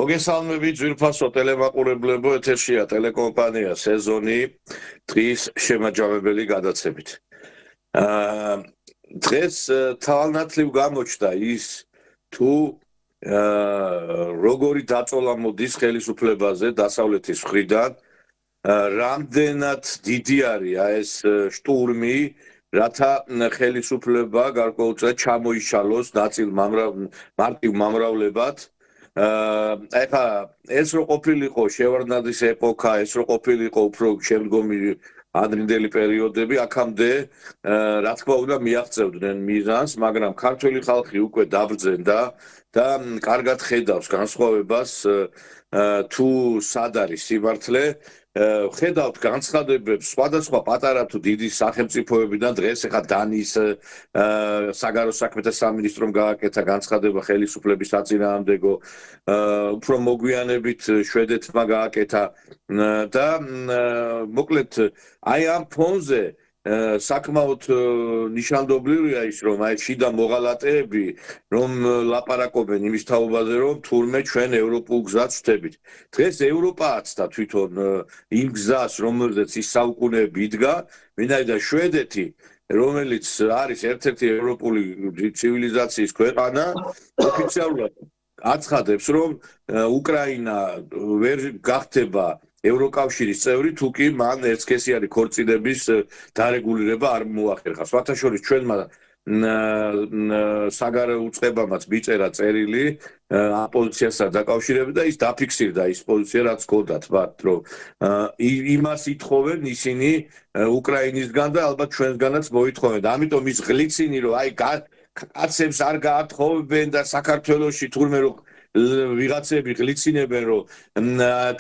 მოგესალმებით ძვირფასო ტელემაყურებლებო, ეთერშია ტელეკომპანია სეზონი დღის შემაჯამებელი გადაცემით. დღეს თავალნათლივ გამოჩნდა ის თუ როგორი დაწოლა მოდის ხელისუფლებაზე დასავლეთის მხრიდან, რამდენად დიდი არის ეს შტურმი, რათა ხელისუფლება გარკვეულწილად ჩამოიშალოს ნაწილ მარტივ მომრავლებად. ეხლა ეს რო ყოფილიყო შევარდნაძის ეპოქა, ეს რო ყოფილიყო უფრო შემდგომი ადრინდელი პერიოდები, აქამდე რა თქმა უნდა მიაღწევდნენ მიზანს, მაგრამ ქართველი ხალხი უკვე დაბრძენდა და კარგად ხედავს განსხვავებას თუ სად არის სიმართლე. ხედავთ განცხადებებს სხვადასხვა პატარა თუ დიდი სახელმწიფოებიდან. დღეს ეხლა დანიის საგარეო საქმეთა სამინისტრომ გააკეთა განცხადება ხელისუფლების საწინააღმდეგო, უფრო მოგვიანებით შვედეთმა გააკეთა და მოკლედ აი ამ ფონზე საკმაოდ ნიშანდობლივია ის, რომ აი შიდა მოღალატეები რომ ლაპარაკობენ იმის თაობაზე, რომ თურმე ჩვენ ევროპულ გზას ვხვდებით. დღეს ევროპაც და თვითონ იმ გზას, რომელზეც ის საუკუნეები იდგა, ვინაიდან შვედეთი, რომელიც არის ერთ-ერთი ევროპული ცივილიზაციის ქვეყანა, ოფიციალურად აცხადებს, რომ უკრაინა ვერ გახდება ევროკავშირის წევრი, თუ კი მან ერთსქესიანი ქორწინების დარეგულირება არ მოახერხა. სხვათა შორის ჩვენმა საგარეო უწყებამაც მიწერა წერილი ამ პოზიციასთან დაკავშირებით და ის დაფიქსირდა ის პოზიცია, რაც ჰქონდათ მათ, რომ იმას ითხოვენ ისინი უკრაინისგან და ალბათ ჩვენსგანაც მოითხოვენ. ამიტომ ის ღლიცინი, რომ აი კაცებს არ გაათხოვებენ და საქართველოში თურმე რომ ვიღაცები ღლიცინებენ, რომ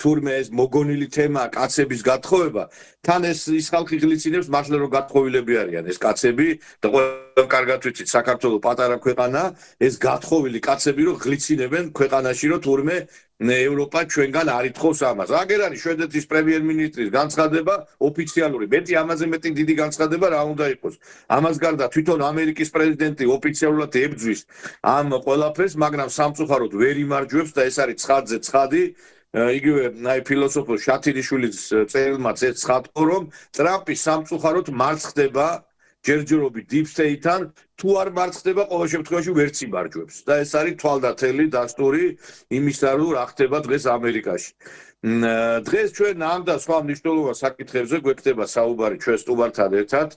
თურმე ეს მოგონილი თემაა კაცების გათხოვება, თან ის ხალხი ღლიცინებს მართლა რომ გათხოვილები არიან ეს კაცები და ყველამ კარგად ვიცით, საქართველო პატარა ქვეყანა, ეს გათხოვილი კაცები რომ ღლიცინებენ ქვეყანაში, რომ თურმე ევროპა ჩვენგან არ ითხოვს ამას. აგერ არის შვედეთის პრემიერ-მინისტრის განცხადება ოფიციალური, ამაზე მეტი დიდი განცხადება რა უნდა იყოს. ამას გარდა თვითონ ამერიკის პრეზიდენტი ოფიციალურად ებრძვის ამ ყველაფერს, მაგრამ სამწუხაროდ ვერ იმარჯვებს და ეს არის ცხადზე ცხადი. იგივე აი ფილოსოფოს შათინიშვილის წერილმაც ეს ცხადყო, რომ ტრამპი სამწუხაროდ მარცხ ხდება ჯერჯერობით deep state-თან, თუ არ მარცხ ხდება, ყოველ შემთხვევაში ვერც იმარჯვებს. და ეს არის თვალდათელი დასტური იმისა, რომ რა ხდება დღეს ამერიკაში. დღეს ჩვენ ამ და სხვა მნიშვნელოვან საკითხებზე გვექნება საუბარი ჩვენ სტუმართან ერთად.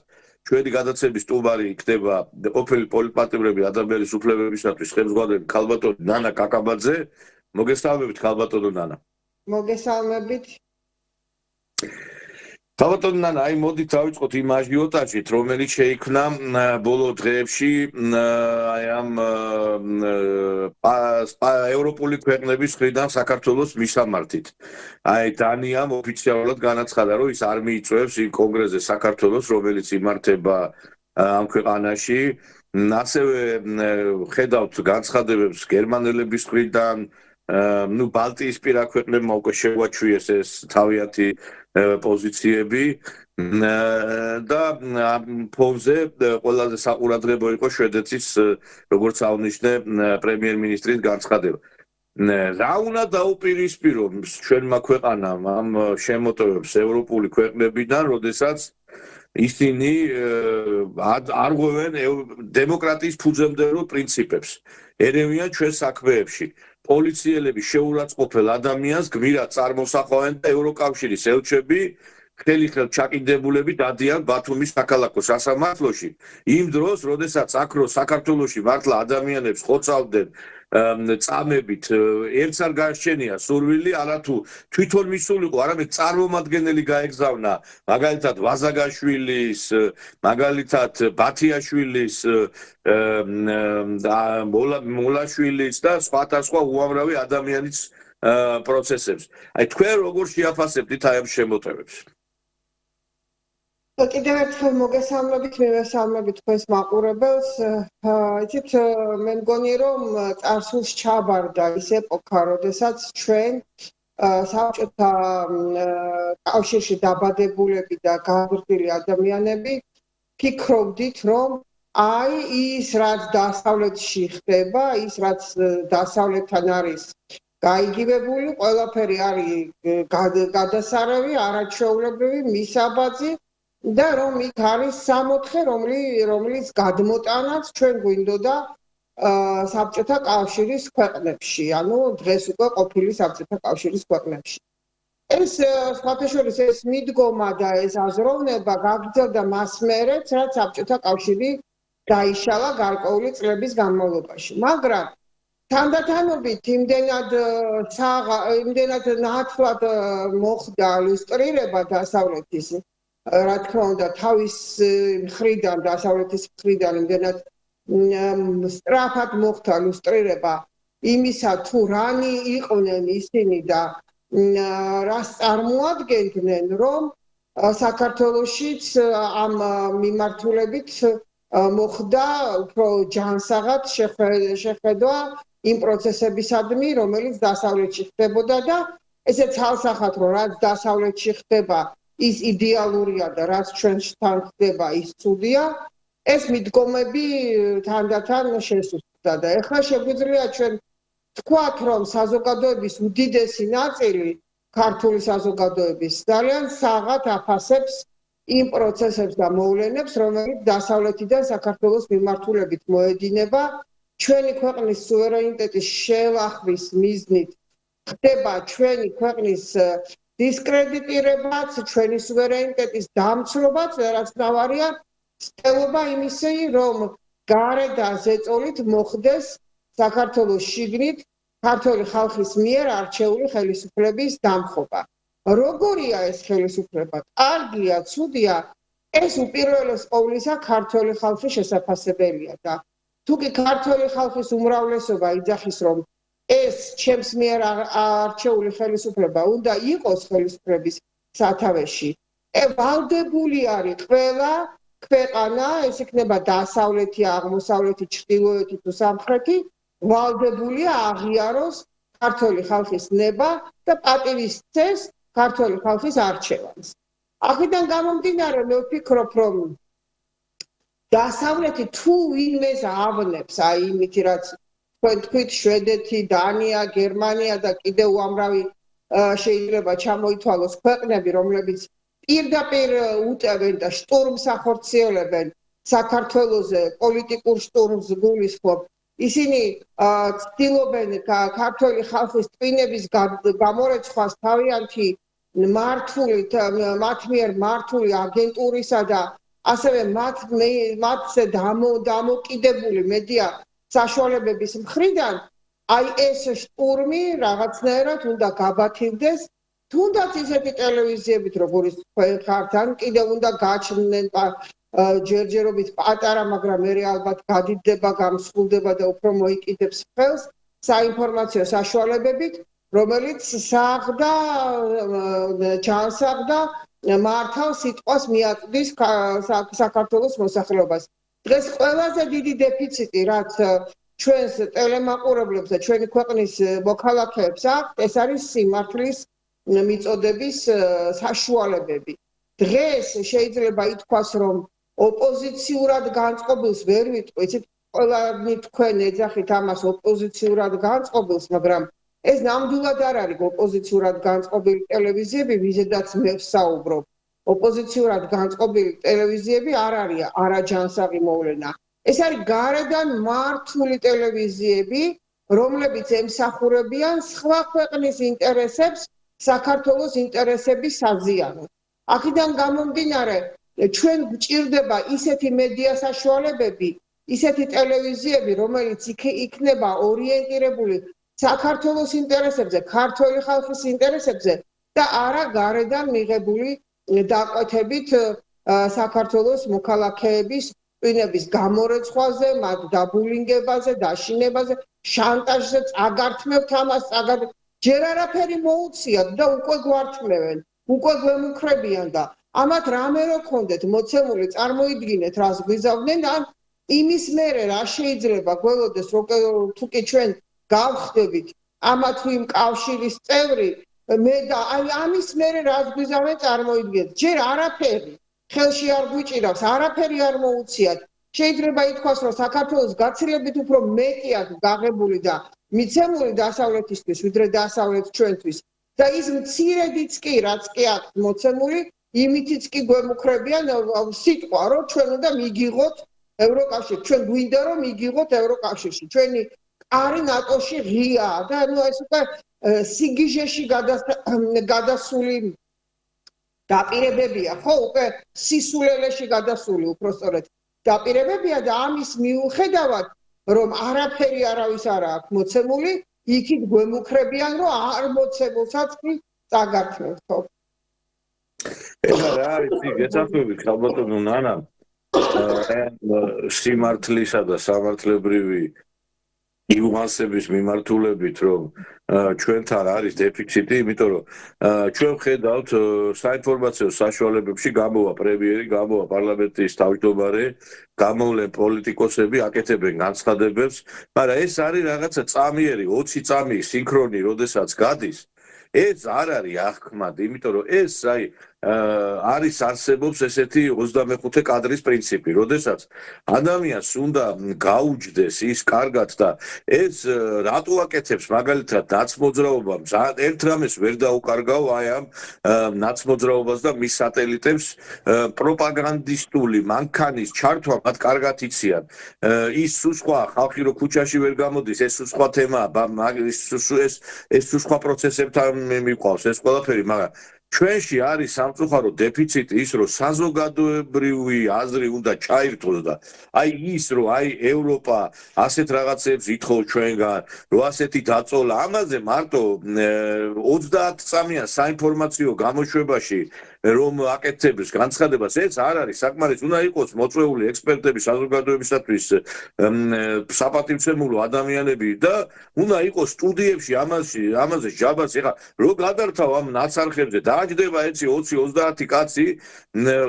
ჩვენი გადაცემის სტუმარი იქნება ყოფილი პოლიტპატიმრები ადამიანის უფლებებისათვის ხელმძღვანელი ქალბატონი ნანა კაკაბაძე. მოგესალმებით ქალბატონო ნანა. მოგესალმებით. ქალბატონო ნანა, აი მოდით დავიწყოთ იმ აჟიოტაჟით, რომელიც შეიქმნა ბოლო დღეებში აი ამ ევროპული ქვეყნების მხრიდან საქართველოს მისამართით. აი დანიამ ოფიციალურად განაცხადა, რომ ის არ მიიწვევს იმ კონგრესზე საქართველოს, რომელიც იმართება ამ ქვეყანაში. ასევე ხედავთ განცხადებებს გერმანელების მხრიდან, ბალტიისპირა ქვეყნებმა უკვე შეგვაჩვიეს ეს თავიანთი პოზიციები და ამ ფონზე ყველაზე საყურადღებო იყო შვედეთის, როგორც აღნიშნე, პრემიერ-მინისტრის განცხადება. რა უნდა დაუპირისპირო ჩვენმა ქვეყანამ ამ შემოტევებს ევროპული ქვეყნებიდან, როდესაც ისინი არ ღვევენ დემოკრატიის ფუძემდებლურ პრინციპებს, ერევიან ჩვენ საქმეებში. პოლიციელები შეურაცხყოფელ ადამიანს გმირად წარმოსახვავენ და ევროკავშირის ელჩები ხელი-ხელთ ჩაკიდებულები დადიან ბათუმის საქალაქო სასამართლოში. იმ დროს, როდესაც აქ რო საქართველოში მართლა ადამიანებს ხოცავდნენ წამებით, ერთს არ გაარჩენია სურვილი, არათუ თვითონ მისულიყო, არამედ წარმომადგენელი გაეგზავნა, მაგალითად ვაზაგაშვილის, მაგალითად ბათიაშვილის, მოლაშვილის და სხვადასხვა უამრავი ადამიანის პროცესებს. აი თქვენ როგორ შეაფასებთ აი ამ შემოტევებს? კიდევ ერთხელ მოგესალმებით, მივესალმებით თქვენს მაყურებელს. იცით, მე მგონი რომ წარსულს ჩაბარდა ის ეპოქა, როდესაც ჩვენ საბჭოთა კავშირში დაბადებულები და გაღვრძილი ადამიანები ფიქრობდით, რომ აი ის რაც დასავლეთში ხდება, ის რაც დასავლეთთან არის გაიგივებული, ყველაფერი არის გადასარევი, არაჩვეულებრივი, მისაბაძი და რომ იქ არის 64, რომლის გადმოტანაც ჩვენ გვინდოდა საბჭოთა კავშირის ქვეყნებში, ანუ დღეს უკვე ყოფილი საბჭოთა კავშირის ქვეყნებში. ეს სხვათა შორის ეს მიდგომა და ეს აზროვნება გაგრძელდა მას მერეც, რაც საბჭოთა კავშირი დაიშალა გარკვეული წლების განმავლობაში. მაგრამ თანდათანობით იმდენად ნათლად მოხდა ილუსტრირება დასავლეთის, რა თქმა უნდა, თავის მხრიდან, დასავლეთის მხრიდან იმდენად სწრაფად მოხდა ილუსტრირება იმისა, თუ რანი იყვნენ ისინი და რას წარმოადგენდნენ, რომ საქართველოშიც ამ მიმართულებით მოხდა უფრო ჯანსაღად შეხედვა იმ პროცესებისადმი, რომელიც დასავლეთში ხდებოდა და ესე ცალსახად, რომ რაც დასავლეთში ხდება, ის იდეალურია და რაც ჩვენთან ხდება, ის ცუდია, ეს მიდგომები თანდათან შესუსტდა და ეხლა შეგვიძლია ჩვენ თქვათ, რომ საზოგადოების უდიდესი ნაწილი, ქართული საზოგადოების ძალიან საღად აფასებს იმ პროცესებს და მოვლენებს, რომელიც დასავლეთიდან საქართველოს მიმართულებით მოედინება, ჩვენი ქვეყნის სუვერენიტეტის შელახვის მიზნით ხდება ჩვენი ქვეყნის დისკრედიტირებაც, ჩვენი სუვერენიტეტის დამცრობაც, რაც თავარია ცდილობა იმისი, რომ გარედან ზეწოლით მოხდეს საქართველოს შიგნით ქართული ხალხის მიერ არჩეული ხელისუფლების დამხობა. როგორია ეს ხელისუფლება? კარგია, ცუდია, ეს უპირველეს ყოვლისა ქართული ხალხის შესაძლებელია და თუ კი ქართული ხალხის უმრავლესობა იძახის, რომ ეს ჩემს მიერ არჩეული ხელისუფლება უნდა იყოს ხელისუფლების სათავეში, ვალდებული არის ყველა ქვეყანა, ეს იქნება დასავლეთი, აღმოსავლეთი, ჩრდილოეთი თუ სამხრეთი, ვალდებულია აღიაროს ქართული ხალხის ნება და პატივისცეს ქართული ხალხის არჩევანს. აქედან გამომდინარე, მე ვფიქრობ, რომ დასავლეთი თუ ვინმეს ავნებს, აი იმითი რაც თქვენ თქვით შვედეთი, დანია, გერმანია და კიდევ უამრავი შეიძლება ჩამოითვალოს ქვეყნები, რომლებიც პირდაპირ უტევენ და შტურმს ახორციელებენ საქართველოზე, პოლიტიკურ შტურმს გულისხმობ. ისინი ცდილობენ ქართული ხალხის ტვინების გამორეცხვას თავიანთი მათ მიერ მართული აგენტურისა და ასევე მათზე დამოკიდებული მედია საშუალებების მხრიდან, აი ეს შტურმი რაღაცნაირად უნდა გაბათილდეს, თუნდაც ისეთი ტელევიზიებით, როგორიც თქვენ ხართ, ან კიდევ უნდა გაჩნდნენ ჯერჯერობით პატარა, მაგრამ მე ალბათ გადიდება, გამსხვილდება და უფრო მოიკიდებს ხელს საინფორმაციო საშუალებებით, რომელიც საღდა ჯანსაღდა მართალ სიტყვას მიაწვდის საქართველოს მოსახლეობას. დღეს ყველაზე დიდი დეფიციტი, რაც ჩვენს ტელემაყურებლებს და ჩვენი ქვეყნის მოქალაქეებს აქვს, ეს არის სიმართლის მიწოდების საშუალებები. დღეს შეიძლება ითქვას, რომ ოპოზიციურად განწყობილს ვერ ვიტყვით, ყველანი თქვენ ეძახით ამას ოპოზიციურად განწყობილს, მაგრამ ეს ნამდვილად არ არის ოპოზიციურად განწყობილი ტელევიზიები, ვიზედაც მე ვსაუბრობ. ოპოზიციურად განწყობილი ტელევიზიები არ არის არაჯანსაღი მოვლენა. ეს არის გარედან მართული ტელევიზიები, რომლებიც ემსახურებიან სხვა ქვეყნის ინტერესებს საქართველოს ინტერესების საზიანოდ. აქედან გამომდინარე, ჩვენ გვჭირდება ისეთი მედია საშუალებები, ისეთი ტელევიზიები, რომელიც იქნება ორიენტირებული საქართველოს ინტერესებზე, ქართული ხალხის ინტერესებზე და არა გარედან მიღებული დაკვეთებით საქართველოს მოქალაქეების ტვინების გამორეცხვაზე, მათ დაბულინგებაზე, დაშინებაზე, შანტაჟზე, წაგართმევთ ამას, ჯერ არაფერი მოუციათ და უკვე გვართმევენ, უკვე გვემუქრებიან და ამათ რამე რო ქონდეთ მოცემული წარმოიდგინეთ რას გვიზავდნენ ან იმის მერე რა შეიძლება გველოდეს თუ კი ჩვენ გავხდებით ამა თუ იმ კავშირის წევრი მე და აი ამის მერე რას გვიზავდნენ წარმოიდგინეთ ჯერ არაფერი ხელში არ გვიჭირავს არაფერი არ მოუციათ შეიძლება ითქვას რომ საქართველოს გაცილებით უფრო მეტია გაღებული და მიცემული დასავლეთისთვის ვიდრე დასავლეთ ჩვენთვის და ის მცირედიც კი რაც კი აქვს მოცემული იმითიც კი გვემუქრებიან სიტყვა რომ ჩვენ უნდა მიგიღოთ ევროკავშირში ჩვენ გვინდა რომ მიგიღოთ ევროკავშირში ჩვენი კარი ნატოში ღიაა და ნუ ეს უკვე სიგიჟეში გადასული დაპირებებია ხო უკვე სისულელეში გადასული უпростоრეთ დაპირებებია და ამის მიუხედავად რომ არაფერი არავის არ აქვს მოცემული იქით გვემუქრებიან რომ არ მოცემულსაც კი წაგართმევთ ხო ეხლა რა არის გესახმებით ხალბატონო ნანა სიმართლისა და სამართლებრივი იუანსების მიმართულებით რომ ჩვენთან არის დეფიციტი, იმიტომ რომ ჩვენ ვხედავთ საინფორმაციო საშუალებებში გამოვა პრემიერი, გამოვა პარლამენტის თავმჯდომარე, გამოვლენ პოლიტიკოსები, აკეთებენ განცხადებებს, მაგრამ ეს არის რაღაცა წამიერი, 20 წამი სინქრონი, როდესაც გადის, ეს არ არის აღქმად, იმიტომ რომ ეს არის არსებობს ესეთი 25 კადრის პრინციპი, როდესაც ადამიანს უნდა გაუჯდეს ის კარგად და ეს რატო აკეთებს მაგალითად ნაცმოძრაობამ ერთ რამეს ვერ დაუკარგავ აი ამ ნაცმოძრაობას და მის სატელიტებს პროპაგანდისტული მანქანის ჩართვა მათ კარგად იციან ის სხვა ხალხი რო ქუჩაში ვერ გამოდის ეს სხვა თემაა ეს სხვა პროცესებთან მიყვავს ეს ყველაფერი მაგრამ ჩვენში არის სამწუხარო დეფიციტი ის რომ საზოგადოებრივი აზრი უნდა ჩაირთოს და აი ის რომ აი ევროპა ასეთ რაღაცებს ითხოვ ჩვენგან რომ ასეთი დაწოლა ამაზე მარტო 30 წამიან საინფორმაციო გამოშვებაში რომ აკეთებს განცხადებას ეს არ არის საკმარის უნდა იყოს მოწვეული ექსპერტები საზოგადოებისათვის საპატივცემულო ადამიანები და უნდა იყოს სტუდიებში ამაზე ჯაბაც ეხა რო გადართავ ამ ნაცარხებზე დააჯდება ეცი 20-30 კაცი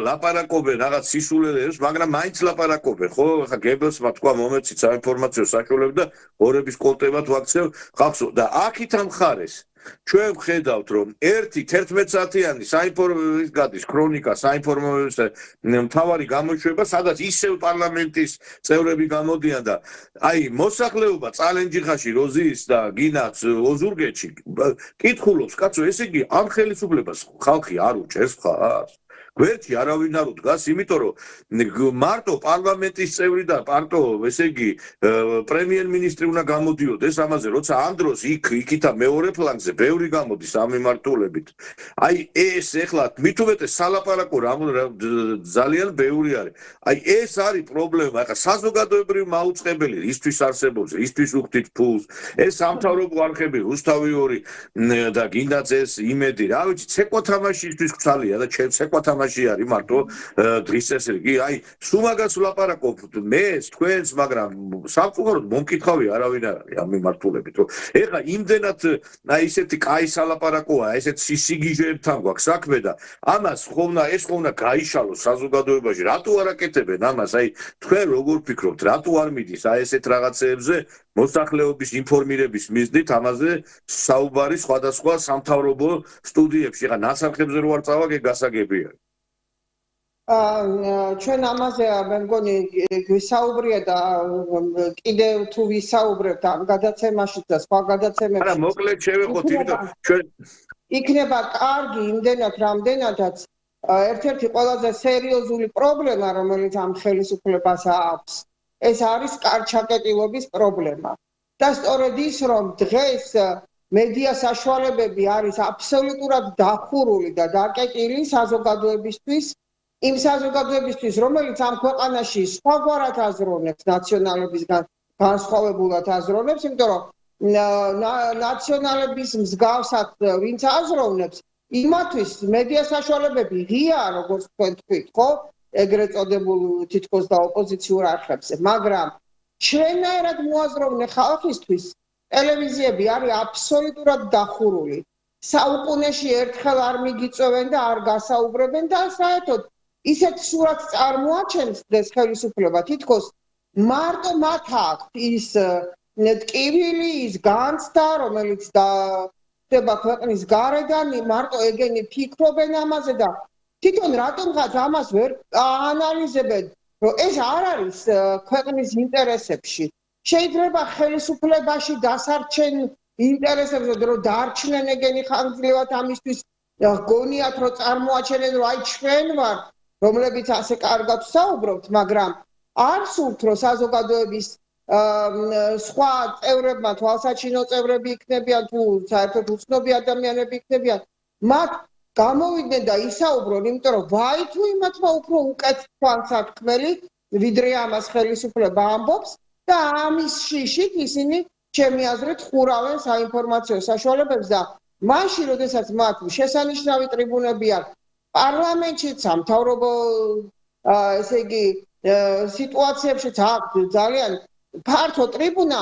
ლაპარაკობენ რაღაც სისულელეებს მაგრამ მაინც ლაპარაკობენ ხო ეხა გებელსმა თქვა მომეცით საინფორმაციო საშუალება და ორების კოლტებად ვაქცევ ხალხს და აქით ამ ხარეს ჩვენ ვხედავთ რომ 1-11 საათიანი საინფორმაციო გადის ქრონიკა საინფორმაციო მთავარი გამოშვება სადაც ისევ პარლამენტის წევრები გამოდიან და აი მოსახლეობა წალენჯიხაში როზიის და გინაც ოზურგეთში კითხულობს კაცო ესე იგი ამ ხელისუფლებას ხალხი არ უჭერს ხარ გვერდში არავინ არ უდგას, იმიტომ რომ მარტო პარლამენტის წევრი და მარტო, ესე იგი, პრემიერ-მინისტრი უნდა გამოდიოდეს ამაზე, როცა ამ დროს იქითა მეორე ფლანგზე ბევრი გამოდის ამ მიმართულებით. აი ეს ეხლა მithumetes სალაპარაკო ძალიან ბევრი არის. აი ეს არის პრობლემა, ახლა საზოგადოებრივი მაუწყებელი ისთვის არსებობს, ისთვის უხდით ფულს. ეს სამთავრობო არხები, რუსთავი 2 და გინდაც ეს იმედი, რა ვიცი, ცეკვა თამაშისთვის გცალია და ჩემ ცეკვა თამაში არის მარტო დღის წესრიგი. აი, სულ მაგას ვლაპარაკობთ მეს, თქვენს, მაგრამ სამწუხაროდ მომკითხავი არავინ არ არის ამ მიმართულებით, რომ ეხლა იმდენად აი ესეთი კაი სალაპარაკოა, ესეთ სიგიჟეებთან გვაქვს საქმე და ამას ეს ხომ გაიშალოს საზოგადოებაში. რატო არ აკეთებენ ამას? აი, თქვენ როგორ ფიქრობთ, რატო არ მიდის აი ესეთ რაღაცეებზე მოსახლეობის ინფორმირების მიზნით ამაზე საუბარი სხვადასხვა სამთავრობო სტუდიებში. ეხლა ნაცარხებზე რო არ წავაგე გასაგებია. ჩვენ ამაზე მე მგონი გვისაუბრია და კიდევ თუ ვისაუბრებთ ამ გადაცემაში და სხვა გადაცემებში. არა, მოკლედ შევეხოთ, იმიტომ ჩვენ იქნება კარგი იმდენად რამდენადაც ერთ-ერთი ყველაზე სერიოზული პრობლემა, რომელიც ამ ხელისუფლებას აქვს, ეს არის კარჩაკეტილობის პრობლემა. და სწორედ ის, რომ დღეს მედია საშუალებები არის აბსოლუტურად დახურული და დაკეტილი საზოგადოებისთვის, იმ საზოგადოებისთვის, რომელიც ამ ქვეყანაში სხვაგვარად აზროვნებს, ნაციონალებისგან განსხვავებულად აზროვნებს, იმიტომ რომ ნაციონალების მსგავსად ვინც აზროვნებს, იმათვის მედია საშუალებები ღიაა, როგორც თქვენ თქვით, ხო? ეგრეთ წოდებულ თითქოს და ოპოზიციურ არხებზე, მაგრამ ჩვენაერად მოაზროვნე ხალხისთვის ტელევიზიები არის აბსოლუტურად დახურული. საუკუნეში ერთხელ არ მიგიწევენ და არ გასაუბრებენ და საერთოდ ისეთ სურათს წარმოაჩენს დღეს ხელისუფლება თითქოს მარტო მათ აქვთ ის ტკივილი, ის განცდა, რომელიც ხდება ქვეყნის გარედან, მარტო ეგენი ფიქრობენ ამაზე და თვითონ რატომღაც ამას ვერ აანალიზებენ, რომ ეს არ არის ქვეყნის ინტერესებში. შეიძლება ხელისუფლებაში დასარჩენ ინტერესებზე, რომ დარჩნენ ეგენი ხანგრძლივად ამისთვის გონიათ, რომ წარმოაჩენენ, რომ აი ჩვენ ვართ, რომლებიც ასე კარგად საუბრობთ, მაგრამ არ სურთ, რომ საზოგადოების სხვა წევრებმა თვალსაჩინო წევრები იქნებიან თუ საერთოდ უცნობი ადამიანები იქნებიან, მათ გამოვიდნენ და ისაუბრონ, იმიტომ რომ ვაი თუ იმათმა უფრო უკეთ თვალსათქმელი, ვიდრე ამას ხელისუფლება ამბობს და ამის შიშით ისინი ჩემი აზრით ხურავენ საინფორმაციო საშუალებებს და მაშინ, როდესაც მათ შესანიშნავი ტრიბუნები აქვს პარლამენტში, სამთავრობო ესე იგი სიტუაციებშიც აქვს ძალიან ფართო ტრიბუნა,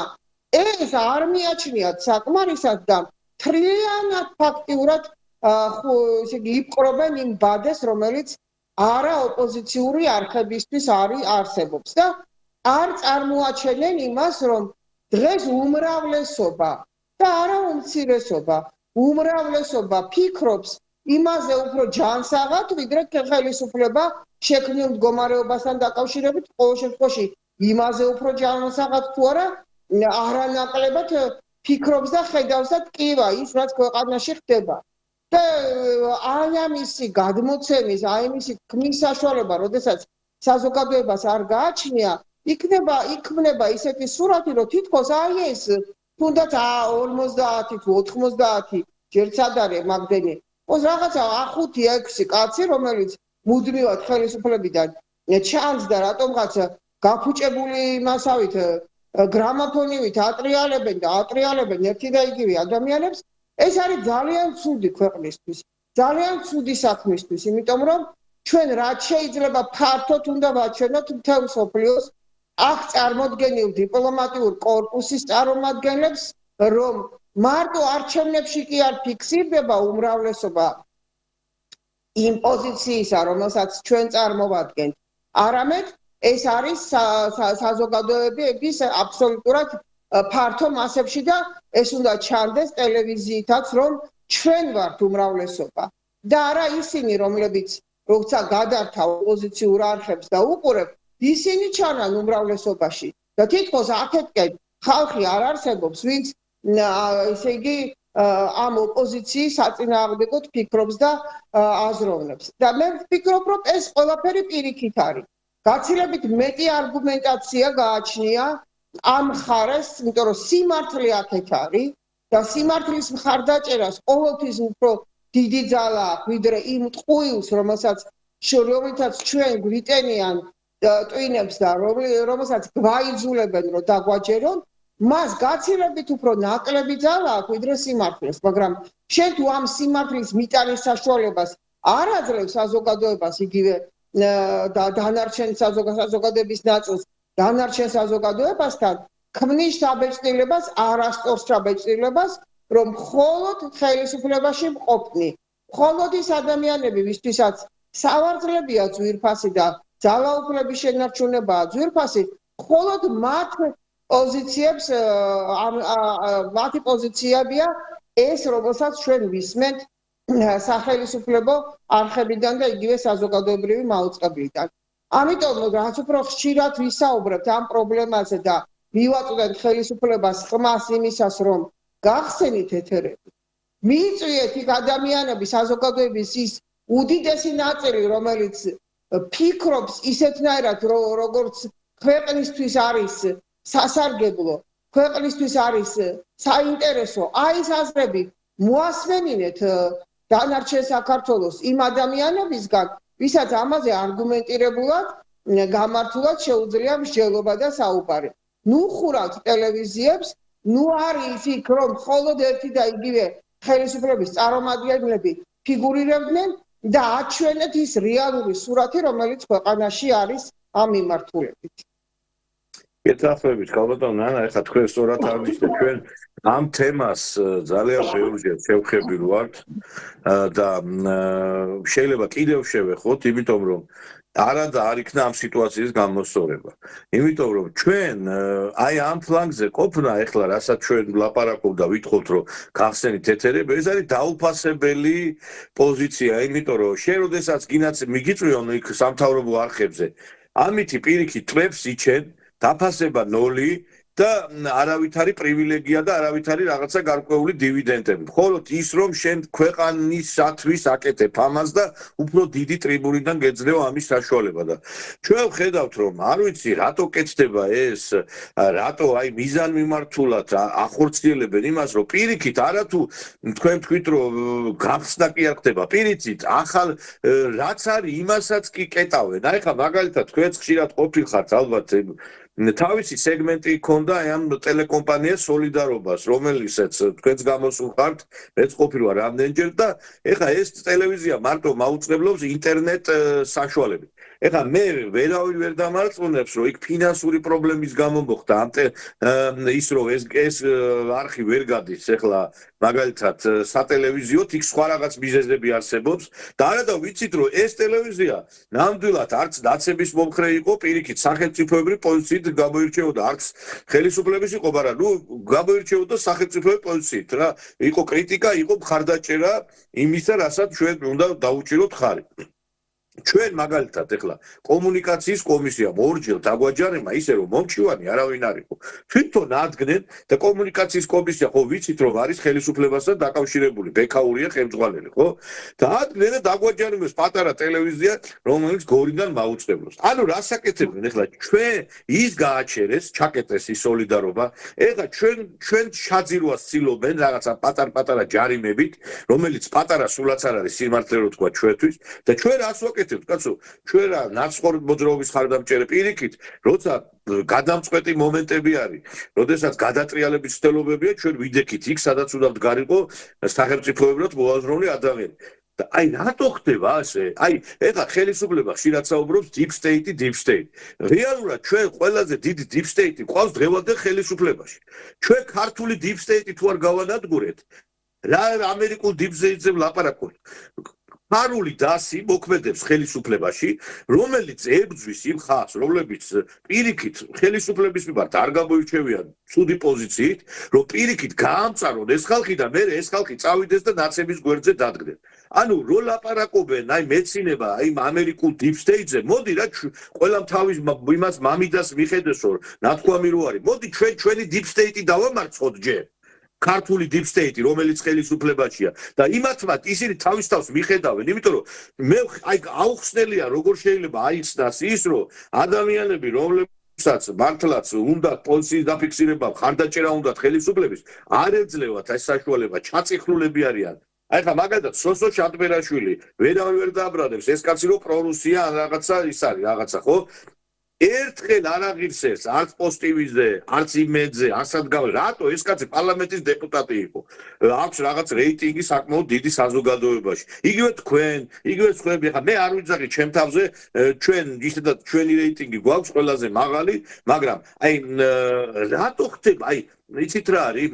ეს არ მიაჩნიათ საკმარისად და თლიანად ფაქტიურად ესე იგი იპყრობენ იმ ბადეს, რომელიც არა ოპოზიციური არხებისთვის არსებობს და არ წარმოაჩენენ იმას, რომ დღეს უმრავლესობა და არა უმცირესობა, უმრავლესობა ფიქრობს იმაზე უფრო ჯანსაღად, ვიდრე ხელისუფლება შექმნილ მდგომარეობასთან დაკავშირებით, ყოველ შემთხვევაში იმაზე უფრო ჯანსაღად თუ არა, არანაკლებად ფიქრობს და ხედავს და ტკივა ის, რაც ქვეყანაში ხდება. და აი ამისი გადმოცემის, აი ამისი ქმნის საშუალება, როდესაც საზოგადოებას არ გააჩნია, იქმნება ისეთი სურათი, რომ თითქოს აი ეს თუნდაც 50 თუ 90 ჯერც ადარე მაგდენი რაღაცა 5-6 კაცი, რომელიც მუდმივად ხელისუფლებიდან ჩანს და რატომღაც გაფუჭებული მასავით გრამოფონივით ატრიალებენ ერთი და იგივე ადამიანებს, ეს არის ძალიან ცუდი ქვეყნისთვის, ძალიან ცუდი საქმისთვის, იმიტომ რომ ჩვენ რაც შეიძლება ფართოდ უნდა ვაჩვენოთ მთელ მსოფლიოს აქ წარმოდგენილ დიპლომატიურ კორპუსის წარმომადგენლებს, რომ მარტო არჩევნებში კი არ ფიქსირდება უმრავლესობა იმ პოზიციისა, რომელსაც ჩვენ წარმოვადგენთ, არამედ ეს არის საზოგადოების აბსოლუტურად ფართო მასებში და ეს უნდა ჩანდეს ტელევიზიითაც, რომ ჩვენ ვართ უმრავლესობა და არა ისინი, რომლებიც როცა გადართა ოპოზიციურ არხებს და უყურებ, ისინი ჩანან უმრავლესობაში და თითქოს აქეთკენ ხალხი არ არსებობს, ვინც ესე იგი ამ ოპოზიციის საწინააღმდეგოდ ფიქრობს და აზროვნებს. და მე ვფიქრობ, რომ ეს ყველაფერი პირიქით არის. გაცილებით მეტი არგუმენტაცია გააჩნია ამ მხარეს, იმიტომ რომ სიმართლე აქეთ არის და სიმართლის მხარდაჭერას ყოველთვის უფრო დიდი ძალა აქვს, ვიდრე იმ ტყუილს, რომელსაც ჩვენ გვიტენიან ტვინებს და რომელსაც გვაიძულებენ, რომ დაგვაჯერონ, მას გაცილებით უფრო ნაკლები ძალა აქვს, ვიდრე სიმართლეს, მაგრამ შენ თუ ამ სიმართლის მიტანის საშუალებას არ აძლევს საზოგადოებას იგივე და დანარჩენ საზოგადოების ნაწილს დანარჩენ საზოგადოებასთან ქმნის შთაბეჭდილებას, არასწორს შთაბეჭდილებას, რომ მხოლოდ ხელისუფლებაში მყოფნი, მხოლოდ ის ადამიანები, ვისთვისაც სავარძლებია ძვირფასი და ძალაუფლების შენარჩუნებაა ძვირფასი, მხოლოდ მათ პოზიციებს, მათი პოზიციებია ეს, რომელსაც ჩვენ ვისმენთ სახელისუფლებო არხებიდან და იგივე საზოგადოებრივი მაუწყებლიდან. ამიტომ რაც უფრო ხშირად ვისაუბრებთ ამ პრობლემაზე და მივაწვდეთ ხელისუფლებას ხმას იმისას, რომ გახსენით ეთერები, მიიწვიეთ იქ ადამიანები, საზოგადოების ის უდიდესი ნაწილი, რომელიც ფიქრობს ისეთნაირად, როგორც ქვეყნისთვის არის სასარგებლო, ქვეყნისთვის არის საინტერესო, აი ეს აზრები მოასმენინეთ დანარჩენ საქართველოს იმ ადამიანებისგან, ვისაც ამაზე არგუმენტირებულად, გამართულად შეუძლია მსჯელობა და საუბარი. ნუ ხურავთ ტელევიზიებს, ნუ არის იქ, რომ მხოლოდ ერთი და იგივე ხელისუფლების წარმომადგენლები ფიგურირებდნენ და აჩვენეთ ის რეალური სურათი, რომელიც ქვეყანაში არის ამ მიმართულებით. გეთახმებით, ქალბატონო ნანა, ეხლა თქვენ სწორად აღნიშნეთ, ჩვენ ამ თემას ძალიან ბევრჯერ შევხედავ ვართ და შეიძლება კიდევ შევეხოთ, იმიტომ რომ არადა არ იქნა ამ სიტუაციის გამოსწორება. იმიტომ რომ ჩვენ აი ამ ფლანგზე ყოფნა ეხლა რასაც ჩვენ ვლაპარაკობ და ვითხოვთ რომ გახსენით ეთერები, ეს არის დაუფასებელი პოზიცია, იმიტომ რომ შენ როდესაც გინაც მიგიწვიონ იქ სამთავრობო არხებზე, ამითი პირიქით ტვებს იჩენ დაფასება 0 და არავითარი პრივილეგია და არავითარი რაღაცა გარკვეული დივიდენდები. მხოლოდ ის რომ შენ ქვეყანისათვის აკეთებ ამას და უფრო დიდი ტრიბუნიდან გეძლეო ამის საშუალება და ჩვენ ვხედავთ რომ არ ვიცი რატო კეთდება ეს, რატო აი მიზანმიმართულად ახორციელებენ იმას რომ პირიქით არათუ თქვენ თქვით რომ გახსნა კი არ ხდება, პირიქით ახალ რაც არის იმასაც კი კეტავენ. აი ხა მაგალითად თქვენც ხშირად ყოფილხართ ალბათ თავისი სეგმენტი ჰქონდა ამ ტელეკომპანიას სოლიდარობას, რომელიცაც თქვენც გამოსულხართ, მეც ყოფილი ვარ რამდენჯერ და ეხლა ეს ტელევიზია მარტო მაუწყებლობს ინტერნეტ საშუალებით. ეხლა მე ვერავინ ვერ დამარწმუნებს, რომ იქ ფინანსური პრობლემის გამო მოხდა ის რომ ეს არხი ვერ გადის ეხლა მაგალითად სატელევიზიოდ იქ სხვა რაღაც მიზეზები არსებობს და არადა ვიცით რომ ეს ტელევიზია ნამდვილად არც დაცემის მომხრე იყო, პირიქით სახელმწიფოებრივი პოზიციით გამოირჩეოდა, არც ხელისუფლების იყო, მაგრამ ნუ გამოირჩეოდა სახელმწიფოებრივი პოზიციით რა. იყო კრიტიკა, იყო მხარდაჭერა იმისა, რასაც ჩვენ უნდა დაუჭიროთ ხარი. ჩვენ მაგალითად ეხლა კომუნიკაციის კომისიამ ორჯერ დაგვაჯარემა ისე რომ მომჩივანი არავინ არ იყო. თვითონ ადგენენ და კომუნიკაციის კომისია ხო ვიცით რომ არის ხელისუფლებასთან დაკავშირებული, ბექაურია ხელმძღვანელი, ხო? და ადგენენ და დაგვაჯარემეს პატარა ტელევიზია, რომელიც გორიდან მაუწყებლობს. ანუ რას აკეთებენ ეხლა ჩვენ ის გააჩერეს, ჩაკეტეს ის სოლიდარობა. ეხლა ჩვენ ჩაძირვას ცდილობენ რაღაცა პატარ-პატარა ჯარიმებით, რომელიც პატარა სულაც არ არის სიმართლე რო თქვა ჩვენთვის და ჩვენ რას ვაკეთებთ? კაცო, ჩვენ რა ნაცხოვრ მოძრაობის ხარდამჭერე პირიქით, როცა გადამწყვეტი მომენტები არის, როდესაც გადატრიალების ცდილობებია, ჩვენ ვიდექით იქ, სადაც უნდა მდგარიყო სახელმწიფოებრად მოაზროვნე ადამიანი. და აი რატო ხდება ასე? აი ეხლა ხელისუფლება ხშირად საუბრობს deep state. რეალურად ჩვენ ყველაზე დიდი deep state ყავს დღევანდელ ხელისუფლებაში. ჩვენ ქართული deep state თუ არ გავანადგურეთ, რა ამერიკულ deep state-ზე ვლაპარაკობთ. ფარული დასი მოქმედებს ხელისუფლებაში, რომელიც ებრძვის იმ ხალხს, რომლებიც პირიქით ხელისუფლების მიმართ არ გამოირჩევიან ცუდი პოზიციით, რომ პირიქით გაამწარონ ეს ხალხი და მე ეს ხალხი წავიდეს და ნაცების გვერდზე დადგნენ. ანუ რო ლაპარაკობენ აი მეცინება, აი ამერიკულ deep state-ზე, მოდი რა ყველამ თავის იმას მამიდას მიხედეს, რომ ნათქვამი რო არის. მოდი ჩვენი deep state-ი დავამარცხოთ ჯერ. ქართული deep state, რომელიც ხელისუფლებაშია და იმათმაც ისინი თავის თავს მიხედავენ, იმიტომ რომ მე აი აუხსნელია როგორ შეიძლება აიცნას ის, რომ ადამიანები, რომლებსაც მართლაც უნდა პოზიციის დაფიქსირება, ხარდაჭერა უნდა ხელისუფლების, არ ეძლევათ ეს საშუალება, ჩაწიხლულები არიან. აი ხა მაგალითად სოსო შატბერაშვილი ვერავინ ვერ დააბრალებს, ეს კაცი რო პრორუსია რაღაცა ის არის, რაღაცა ხო? ერთხელ არ აღირსეს არც პოსტივიზე, არც იმედზე, არცად რატო ეს კაცი პარლამენტის დეპუტატი იყო. აქვს რაღაც რეიტინგი საკმაოდ დიდი საზოგადოებაში. იგივე თქვენ, იგივე სხვები, ხა მე არ ვიძახი ჩემ თავზე, ჩვენ ისედაც ჩვენი რეიტინგი გვაქვს ყველაზე მაღალი, მაგრამ აი რატო ხდება, აი იცით რა არის,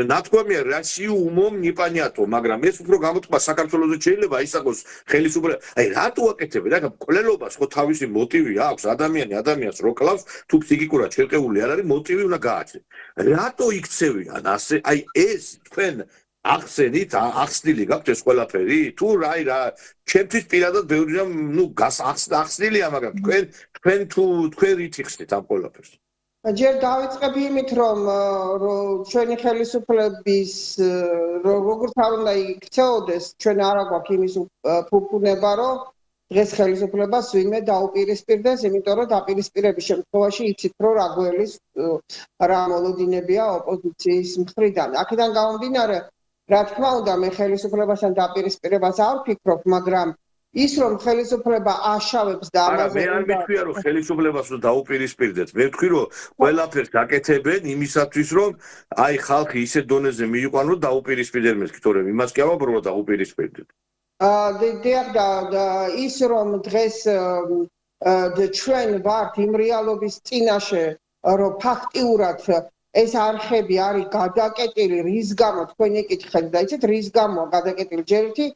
ნათქვამია რასიუ უმომ непонятно, მაგრამ ეს უფრო გამოთქვა საქართველოსზე შეიძლება ისაკოს ხელისუფლება. აი რატო აკეთებენ? რა კვლელობას ხო თავისი მოტივი აქვს, ადამიანს რო კლავს, თუ ფსიქიკურად შერყეული არ არის, მოტივი უნდა გააჩნდეს. რატო იქცევიან ასე? აი ეს თქვენ ახსენით, ახსნილი გაქვთ ეს ყველაფერი? თუ აი რა, ჩემთვის პირადად ბევრი რამ, ნუ ახსნილია, მაგრამ თქვენ რით იხსნით ამ ყველაფერს? ჯერ დავიწყებ იმით, რომ ჩვენი ხელისუფლების როგორც არ უნდა იქცეოდეს, ჩვენ არ აგვაქვს იმის ფუფუნება, რომ დღეს ხელისუფლებას ვინმე დაუპირისპირდეს, იმიტომ რომ დაპირისპირების შემთხვევაში იცით, რომ რა გველის რა მოლოდინებია ოპოზიციის მხრიდან. აქედან გამომდინარე, რა თქმა უნდა, მე ხელისუფლებასთან დაპირისპირებას არ ვფიქრობ, მაგრამ ის რომ ხელისუფლება აშავებს და ამაზე მე არ მითქვია რომ ხელისუფლებას უნდა დაუპირისპირდეთ. მე ვთქვი რომ ყველაფერს აკეთებენ იმისათვის რომ აი ხალხი ისე დონეზე მიიყვანო რომ დაუპირისპირდნენ მეთქი, თორემ იმას კი ავაბრო რომ დაუპირისპირდეთ. და ის რომ დღეს ჩვენ ვართ იმ რეალობის წინაშე, რომ ფაქტიურად ეს არხები არის გადაკეტილი, რის გამო თქვენ ეკითხეთ და იცით რის გამო გადაკეტილი ჯერ ერთი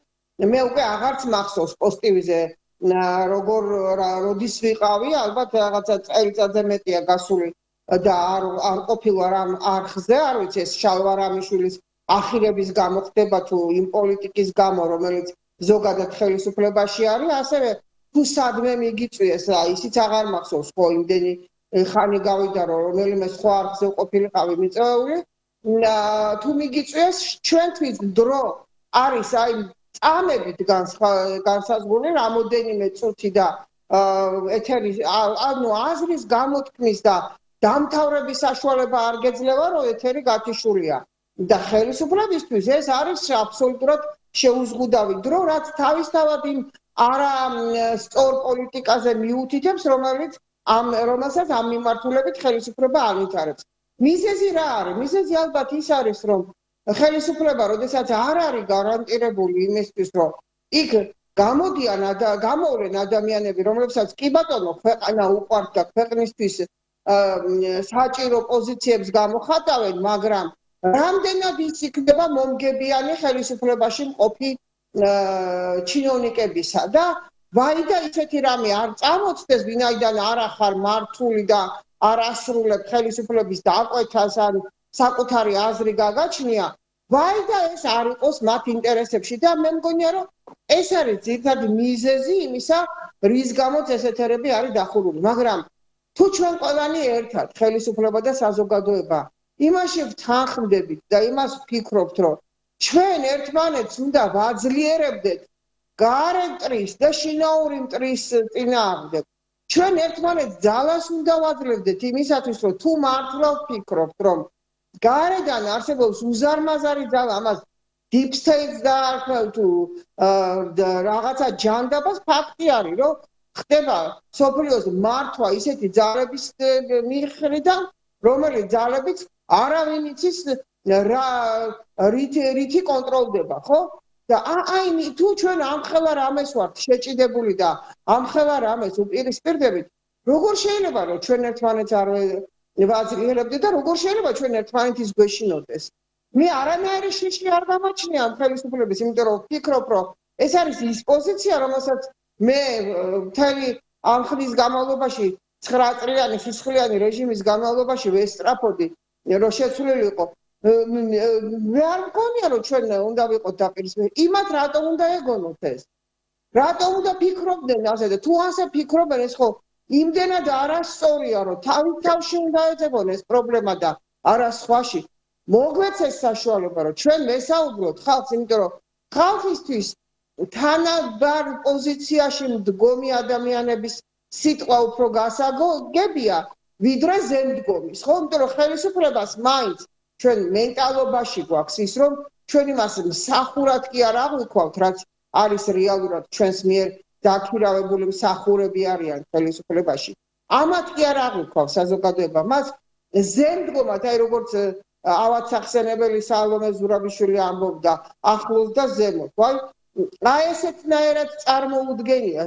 მე უკვე აღარც მახსოვს პოსტივიზე როგორ როდის ვიყავი, ალბათ რაღაცა წელიწადზე მეტია გასული და არ ყოფილა რამ არხზე, არ ვიცი ეს შალვარამიშვილის ახირების გამო ხდება თუ იმ პოლიტიკის გამო, რომელიც ზოგადად ხელისუფლებაში არის, ასევე თუ სადმე მიგიწვიეს, ისიც აღარ მახსოვს ხო იმდენი ხანი გავიდა რომ რომელიმე სხვა არხზე ყოფილიყავი მიწვეული, თუ მიგიწვიეს ჩვენთვის დრო არის აი წამებით განსაზღვრული რამოდენიმე წუთი და ეთერი ანუ აზრის გამოთქმის და დამთავრების საშუალება არ გეძლევა რომ ეთერი გათიშულია და ხელისუფლებისთვის ეს არის აბსოლუტურად შეუზღუდავი დრო რაც თავისთავად იმ არა სწორ პოლიტიკაზე მიუთითებს რომელსაც ამ მიმართულებით ხელისუფლება ავითარებს მიზეზი რა არის მიზეზი ალბათ ის არის რომ ხელისუფლება როდესაც არ არის გარანტირებული იმისთვის რომ იქ გამოვლენ ადამიანები რომლებსაც კი ბატონო ქვეყანა უყვართ და ქვეყნისთვის საჭირო პოზიციებს გამოხატავენ მაგრამ რამდენად ის იქნება მომგებიანი ხელისუფლებაში მყოფი ჩინოვნიკებისა და ვაიდა ისეთი რამე არ წამოწდეს ვინაიდან არ ახარ მართული და არ ასრულებ ხელისუფლების დაკვეთას ან საკუთარი აზრი გაგაჩნია ვაიდა ეს არ იყოს მათ ინტერესებში და მე მგონია რომ ეს არის ძირითადი მიზეზი იმისა რის გამოც ეს ეთერები არის დახურული მაგრამ თუ ჩვენ ყველანი ერთად ხელისუფლება და საზოგადოება იმაში ვთანხმდებით და იმას ვფიქრობთ რომ ჩვენ ერთმანეთს უნდა ვაძლიერებდეთ გარემტრის და შინაური მტრის წინააღმდეგ ჩვენ ერთმანეთს ძალას უნდა ვაძლევდეთ იმისათვის რომ თუ მართლა ვფიქრობთ რომ გარედან არსებობს უზარმაზარი ძალა ამას deep state და თუ რაღაცა ჯანდაბას ფაქტი არის რომ ხდება სოფლიოს მართვა ისეთი ძალების მხრიდან რომელიც ძალებიც არავინ იცის რითი კონტროლდება ხო და აი თუ ჩვენ ამხელა რამეს ვართ შეჭიდებული და ამხელა რამეს უპირისპირდებით როგორ შეიძლება რომ ჩვენ ერთმანეთს არ ვაძლიერებდეთ და როგორ შეიძლება ჩვენ ერთმანეთის გვეშინოდეს მე არანაირი შიში არ გამაჩნია ამ ხელისუფლების იმიტომ რომ ვფიქრობ რომ ეს არის ის პოზიცია რომელსაც მე მთელი ამ ხნის განმავლობაში 9 წლიანი სისხლიანი რეჟიმის განმავლობაში ვესწრაფოდი რომ შეცვლილი იყო მე არ მგონია რომ ჩვენ უნდა ვიყოთ დაპირისპირებული იმათ რატომ უნდა ეგონოთ ეს რატომ უნდა ფიქრობდნენ ასე და თუ ასე ფიქრობენ ეს ხო იმდენად არასწორია რომ თავში უნდა ეძებონ ეს პრობლემა და არა სხვაში მოგვეც ეს საშუალება რომ ჩვენ ვესაუბროთ ხალხს იმიტომ რომ ხალხისთვის თანაბარ პოზიციაში მდგომი ადამიანების სიტყვა უფრო გასაგებია ვიდრე ზემდგომის ხო იმიტომ რომ ხელისუფლებას მაინც ჩვენ მენტალობაში გვაქვს ის რომ ჩვენ იმას მსახურად კი არ აღვიქვავთ რაც არის რეალურად ჩვენს მიერ დაქირავებული მსახურები არიან ხელისუფლებაში ამათ კი არ აღვიქვავთ საზოგადოება მას ზემდგომად აი როგორც ავად სახსენებელი სალომე ზურაბიშვილი ამბობდა ახლოს და ზემოთ აი ესეთნაირად წარმოუდგენია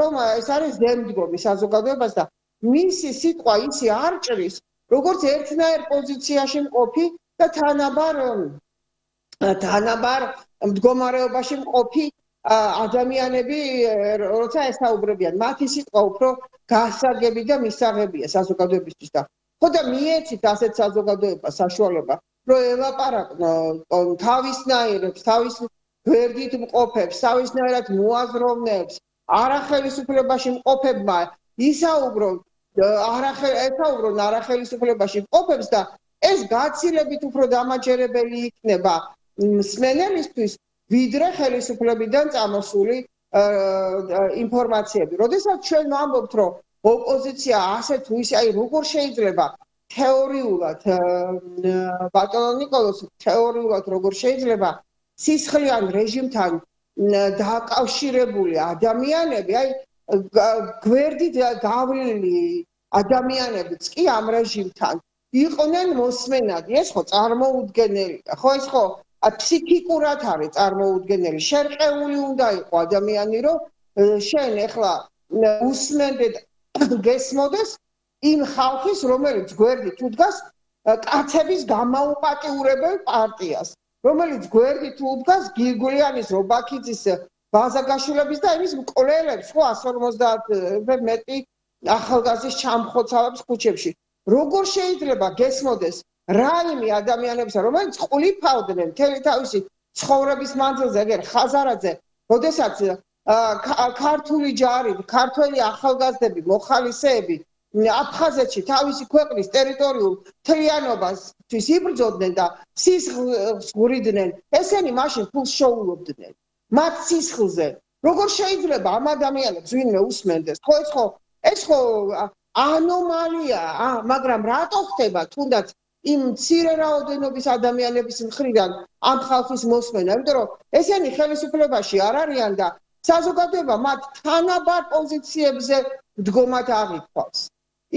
რომ ეს არის ზემდგომი საზოგადოებას და მისი სიტყვა ისი არ ჭრის როგორც ერთნაირ პოზიციაში მყოფი და თანაბარ მდგომარეობაში მყოფი ადამიანები როცა ესაუბრებიან მათი სიტყვა უფრო გასაგები და მისაღებია საზოგადოებისთვის და ხო და მიეცით ასეთ საზოგადოებას საშუალება რომ ელაპარაკონ თავისნაირებს თავის გვერდით მყოფებს თავისნაირად მოაზროვნეებს არახელისუფლებაში მყოფებმა ისაუბრონ არახელისუფლებაში მყოფებს და ეს გაცილებით უფრო დამაჯერებელი იქნება მსმენელისთვის ვიდრე ხელისუფლებიდან წამოსული ინფორმაციები. როდესაც ჩვენ ვამბობთ, რომ ოპოზიცია ასე თუ ისე, აი როგორ შეიძლება თეორიულად ბატონო ნიკოლოზ თეორიულად როგორ შეიძლება სისხლიან რეჟიმთან დაკავშირებული ადამიანები, აი გვერდით გავლილი ადამიანებიც კი ამ რეჟიმთან იყვნენ მოსმენადი, ეს ხო წარმოუდგენელია, ხო ეს ხო ფსიქიკურად არის წარმოუდგენელი, შერყეული უნდა იყო ადამიანი, რომ შენ ეხლა უსმენდე გესმოდეს იმ ხალხის, რომელიც გვერდით უდგას კაცების გამაუპატიურებელ პარტიას, რომელიც გვერდით უდგას გირგულიანის, რობაქიძის, ბაზაგაშვილების და იმის მკვლელებს, ხო 150-ზე მეტი ახალგაზრდის ჩამხოცავებს ქუჩებში. როგორ შეიძლება გესმოდეს რაიმე ადამიანებსა, რომელიც ყლიფავდნენ მთელი თავისი ცხოვრების მანძილზე, ეგერ ხაზარაძე, როდესაც ქართული ჯარი, ქართველი ახალგაზრდები, მოხალისეები აფხაზეთში თავისი ქვეყნის ტერიტორიულ მთლიანობასთვის იბრძოდნენ და სისხლს ღვრიდნენ, ესენი მაშინ ფულს შოულობდნენ. მათ სისხლზე. როგორ შეიძლება ამ ადამიანებს ვინმე უსმენდეს? ეს ხო ანომალიაა, მაგრამ რატო ხდება თუნდაც იმ მცირე რაოდენობის ადამიანების მხრიდან ამ ხალხის მოსმენა? იმიტომ რომ ესენი ხელისუფლებაში არ არიან და საზოგადოება მათ თანაბარ პოზიციებზე დგომად აღიქვავს.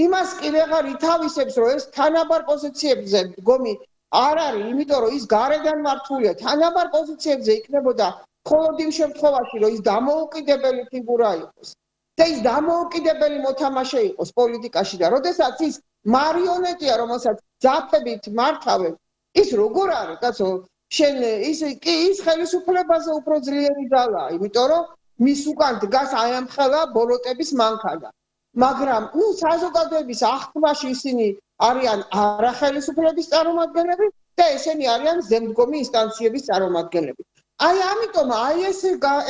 იმას კი ვეღარ ითავისებს, რომ ეს თანაბარ პოზიციებზე დგომი არ არის, იმიტომ რომ ის გარედან მართულია, თანაბარ პოზიციებზე იქნებოდა მხოლოდ იმ შემთხვევაში, რომ ის დამოუკიდებელი ფიგურა იყოს. და ის დამოუკიდებელი მოთამაშე იყოს პოლიტიკაში და როდესაც ის მარიონეტია, რომელსაც ძაფებით მართავენ, ის როგორ არის, კაცო, შენ ის ხელისუფლებაზე უფრო ძლიერი ძალაა, იმიტომ რომ მის უკან დგას აი ამ ხელა ბოროტების მანქანა. მაგრამ საზოგადოების აღქმაში ისინი არიან არახელისუფლების წარმომადგენლები და ესენი არიან ზემდგომი ინსტანციების წარმომადგენლები. აი ამიტომ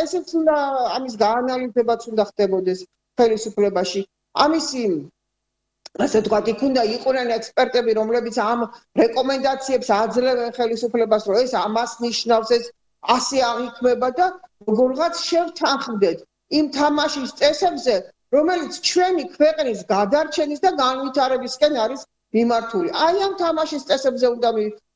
ესეც უნდა ამის გაანალიზებაც უნდა ხდებოდეს ხელისუფლებაში. ამისი ასე ვთქვათ, იქ უნდა იყვნენ ექსპერტები, რომლებიც ამ რეკომენდაციებს აძლევენ ხელისუფლებას, რომ ეს ამას ნიშნავს, ეს ასე აღიქმება და როგორღაც შევთანხმდეთ იმ თამაშის წესებზე, რომელიც ჩვენი ქვეყნის გადარჩენის და განვითარებისკენ არის მიმართული. აი ამ თამაშის წესებზე უნდა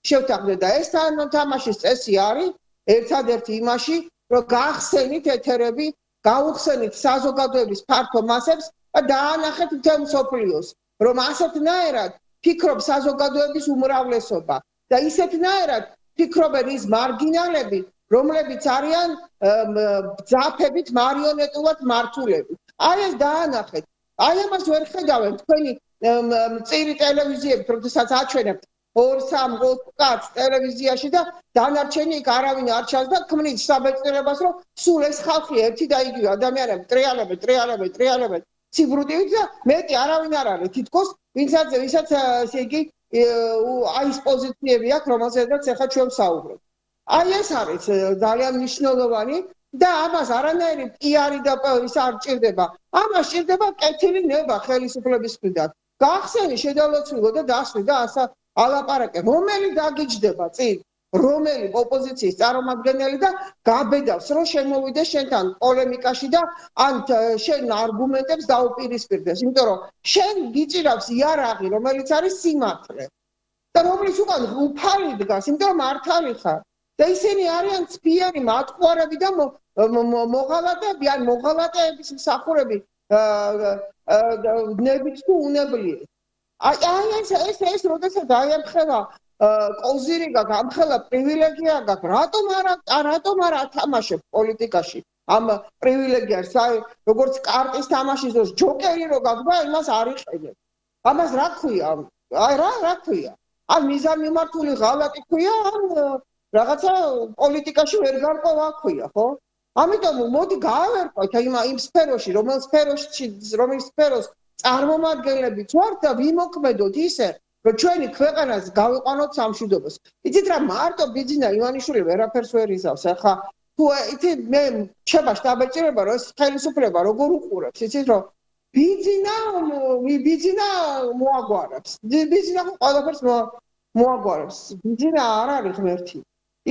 შევთანხმდეთ და ეს თამაშის წესი არის ერთადერთი იმაში, რომ გაახსენით ეთერები, გაუხსენით საზოგადოების ფართო მასებს და დაანახეთ მთელ მსოფლიოს, რომ ასეთნაირად ფიქრობს საზოგადოების უმრავლესობა და ისეთნაირად ფიქრობენ ის მარგინალები, რომლებიც არიან ძაფებით მარიონეტულად მართულები. აი ეს დაანახეთ. აი ამას ვერ ხედავენ თქვენი მწირი ტელევიზიები, როდესაც აჩვენებთ 2-3 კაცს ტელევიზიაში და დანარჩენი იქ არავინ არ ჩანს და ქმნით საბეჭდილებას, რომ სულ ეს ხალხი ერთი და იგივე ადამიანები ტრიალებენ ციბრუტივით და მეტი არავინ არ არის თითქოს ვისაც ესე იგი აი ეს პოზიციები აქვს, რომელზედაც ახლა ჩვენ ვსაუბრობთ. აი ეს არის ძალიან მნიშვნელოვანი და ამას არანაირი პიარი და ის არ ჭირდება. ამას ჭირდება კეთილი ნება ხელისუფლების მხრიდან. გაახსენი შედალოცვილო და დასვი და ასა ალაპარაკე, რომელი დაგიჯდება წინ, რომელი ოპოზიციის წარმომადგენელი და გაბედავს, რომ შემოვიდეს შენთან პოლემიკაში და ან შენ არგუმენტებს დაუპირისპირდეს, იმიტომ რომ შენ გიჭირავს იარაღი, რომელიც არის სიმართლე და რომლის უკან უფალი დგას, იმიტომ რომ მართალი ხარ და ისინი არიან ცფიერი მატყუარები და მოღალატეები, ან მოღალატეების მსახურები ნებით თუ უნებლიეთ. ეს როდესაც აი ამ ხელა კოზირი გაქვს, ამ ხელა პრივილეგია გაქვს, რატომ არ ათამაშებ პოლიტიკაში ამ პრივილეგიას, როგორც კარტის თამაშის დროს ჯოკერი რო გაქვს და იმას არ იყენებ. ამას რა ქვია? რა ქვია? ან მიზანმიმართული ღალატი ქვია, ან რაღაცა პოლიტიკაში ვერ გარკვევა ქვია, ხო? ამიტომ მოდი გავერკვეთ იმ სფეროში, რომელ სფეროს წარმომადგენლებიც ვართ და ვიმოქმედოთ ისე, რომ ჩვენი ქვეყანას გავიყვანოთ სამშვიდობოს. იცით რა, მარტო ბიძინა ივანიშვილი ვერაფერს ვერ იზავს. ახლა თუ მე შეება შტაბეჭირება, რომ ეს ხელისუფლება როგორ უყურებს, იცით რომ ბიძინა მოაგვარებს. ბიძინა ყველაფერს მოაგვარებს. ბიძინა არ არის ღმერთი.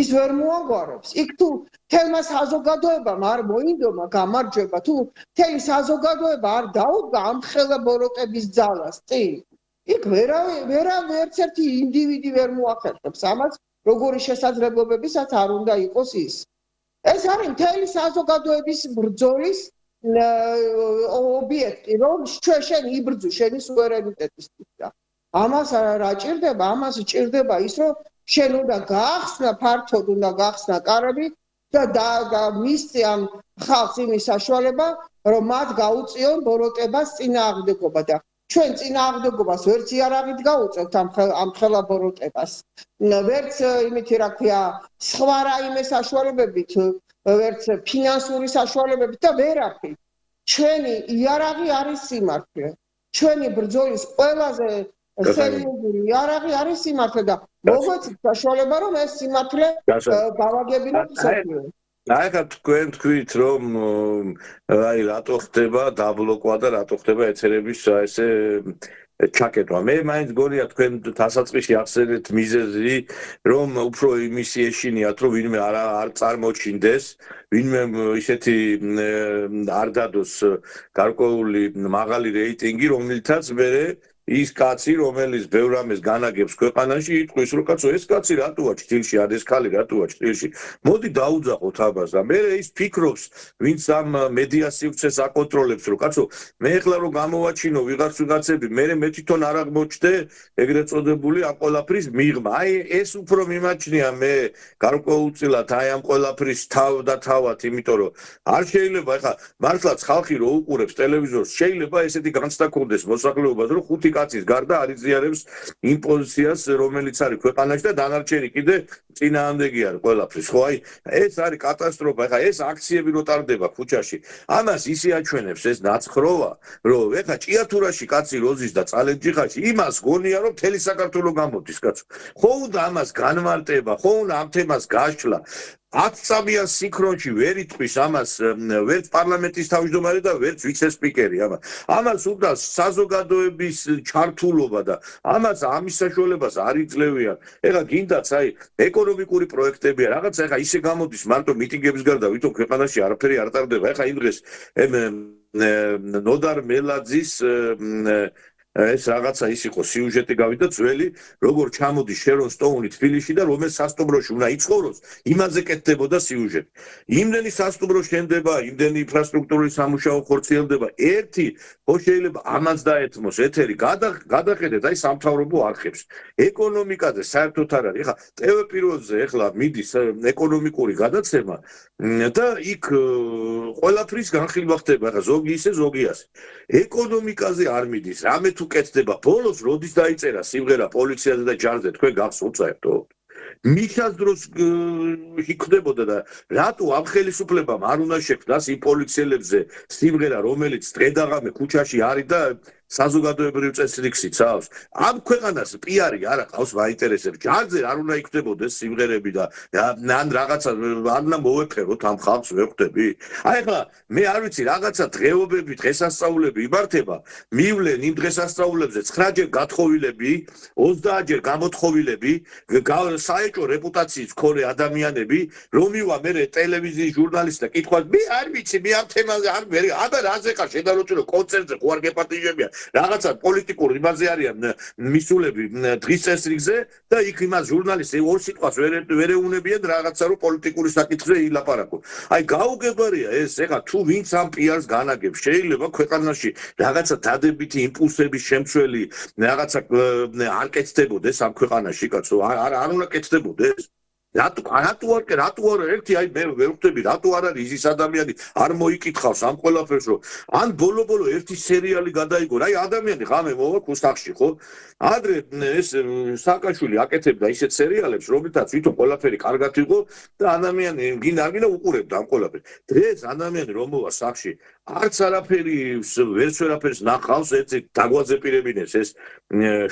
ის ვერ მოაგვარებს. იქ თუ თელმა საზოგადოებამ არ მოინდომა გამარჯვება, თუ თელი საზოგადოება არ დაუდგა ამ ხელა ბოროტების ძალას წინ, იქ ვერც ერთი ინდივიდი ვერ მოახერხებს ამას, როგორი შესაძლებლობებისაც არ უნდა იყოს ის. ეს არის მთელი საზოგადოების ბრძოლის ობიექტი, რომ შენ იბრძო შენი სუვერენიტეტისთვის და ამას რა ჭირდება? ამას ჭირდება ის, რომ შენ უნდა გაახსნა ფართოდ, უნდა გაახსნა კარები და მისცე ამ ხალხს იმის საშუალება, რომ მათ გაუწიონ ბოროტებას წინააღმდეგობა და ჩვენ წინააღმდეგობას ვერც იარაღით გაუწევთ ამ ხელაბოროტებას. ვერც იმითი რა ქვია, სხვა რაიმე საშუალებებით, ვერც ფინანსური საშუალებებით და ვერაფრით. ჩვენი იარაღი არის სიმართლე. ჩვენი ბრძოლის ყველაზე სერიოზული იარაღი არის სიმართლე და მოგვეცით საშუალება რომ ეს სიმართლე გავაგებინოთ მსოფლიოს. ახლა თქვენ თქვით რომ აი რატო ხდება დაბლოკვა და რატო ხდება ეთერების ესე ჩაკეტვა. მე მაინც გონია თქვენ დასაწყისში ახსენეთ მიზეზი რომ უფრო იმისი ეშინიათ რომ ვინმე არ წარმოჩინდეს, ვინმე ისეთი არ დადოს გარკვეული მაღალი რეიტინგი, რომელთაც მე ის კაცი, რომელიც ბევრ ამას განაგებს ქვეყანაში, იტყვის, რომ კაცო, ეს კაცი რატოა ჭრილში, ეს ქალი რატოა ჭრილში. მოდი დაუძახოთ ამას და მე ის ფიქრობს, ვინც ამ მედია სივრცეს აკონტროლებს, რომ კაცო, მე ეხლა რომ გამოვაჩინო ვიღაცები, მე თვითონ არ აღმოჩნდე ეგრეთ წოდებული ამ ყველაფრის მიღმა. აი ეს უფრო მიმაჩნია მე გარკვეულწილად აი ამ ყველაფრის თავად, იმიტომ რომ არ შეიძლება ეხლა მართლაც ხალხი რო უყურებს ტელევიზორს, შეიძლება ესეთი განცდა ქონდეს მოსახლეობას, რომ ხუთი კაცის გარდა არ იზიარებს იმ პოზიციას, რომელიც არის ქვეყანაში და დანარჩენი კიდე წინააღმდეგი არის ყველაფრის. ხო, აი ეს არის კატასტროფა. ეხლა ეს აქციები რო ტარდება ქუჩაში, ამას ისე აჩვენებს ეს ნაცხროვა, რომ ეხლა ჭიათურაში კაცი როზის და წალენჯიხაში იმას გონია, რომ მთელი საქართველო გამოდის, კაცო. ხო უნდა ამას განმარტება, ხო უნდა ამ თემას გაშლა. 10 წამიან სინქრონში ვერ იტყვის ამას ვერც პარლამენტის თავმჯდომარე და ვერც ვიცე-სპიკერი ამას უნდა საზოგადოების ჩართულობა და ამას ამის საშუალებას არ იძლევიან. ეხლა გინდაც აი ეკონომიკური პროექტებია რაღაცა ეხლა ისე გამოდის მარტო მიტინგების გარდა ვითომ ქვეყანაში არაფერი არ ტარდება. ეხლა იმ დღეს ნოდარ მელაძის ეს რაღაცა ის იყო სიუჟეტი გავიდა ძველი როგორ ჩამოდის შერონ სტოუნი თბილისში და რომელ სასტუმროში უნდა იცხოვროს იმაზე კეთდებოდა სიუჟეტი. იმდენი სასტუმრო შენდება, იმდენი ინფრასტრუქტურული სამუშაო ხორციელდება. ერთი ხო შეიძლება ამას დაეთმოს ეთერი გადახედეთ აი სამთავრობო არხებს. ეკონომიკაზე საერთოდ არ არის. ეხლა TV პირველზე ეხლა მიდის ეკონომიკური გადაცემა და იქ ყველაფრის განხილვა ხდება. ეხლა ზოგი ისე ზოგი ასე. ეკონომიკაზე არ მიდის. რამე თუ კეთდება ბოლოს როდის დაიწერა სიმღერა პოლიციაზე და ჯარზე თქვენ გახსოვთ საერთოდ მიშას დროს იქნებოდა და რატო ამ ხელისუფლებამ არ უნდა შექმნას იმ პოლიციელებზე სიმღერა რომელიც დღე-დაღამე ქუჩაში არის და საზოგადოებრივ წესრიგს იცავს. ამ ქვეყანას პიარი არ აყავს მაინტერესებს. ჯარზე არ უნდა იქნებოდეს სიმღერები და ან რაღაცა არ უნდა მოვეფეროთ ამ ხალხს ვეხვდები. აი ახლა მე არ ვიცი რაღაცა დღეობები, დღესასწაულები იმართება. მივლენ იმ დღესასწაულებზე 9-ჯერ გათხოვილები, 30-ჯერ გამოთხოვილები, საეჭვო რეპუტაციის მქონე ადამიანები, რომივა მე ტელევიზიის ჟურნალისტი და კითხავს, მე არ ვიცი, მე ამ თემაზე არ მე აბა რაზე ხარ შედაროჭრო კონცერტზე ხო არ გეპატიჟებია. რაღაცა პოლიტიკური იმაზე არიან მისულები დღის წესრიგზე და იქ იმას ჟურნალისტი ორ სიტყვას ვერ ეუნებიან რაღაცა რომ პოლიტიკური საკითხზე ilaparaco. აი გაუგებარია ეს ეხა თუ ვინც ამ პიარს განაგებს შეიძლება ქვეყანაში რაღაცა დადებითი იმპულსების შემცველი რაღაცა არ კეთდებოდეს ამ ქვეყანაში კაცო არ უნდა კეთდებოდეს. რატო არ ერთი აი მე ვერ ვხვდები რატო არ არის ის ადამიანი არ მოიკითხავს ამ ყველაფერს რომ ან ბოლო ერთი სერიალი გადაიგო აი ადამიანი ღამე მოვა ქუსახში ხო ადრე ეს სააკაშვილი აკეთებდა ისეთ სერიალებს რომელთაც ვითომ ყველაფერი კარგად იყო და ადამიანი გინდა უყურებდა ამ ყველაფერს დღეს ადამიანი რომ მოვა სახში არც არაფერი ვერაფერს ნახავს έτσι დაგვაძეპირებინეს ეს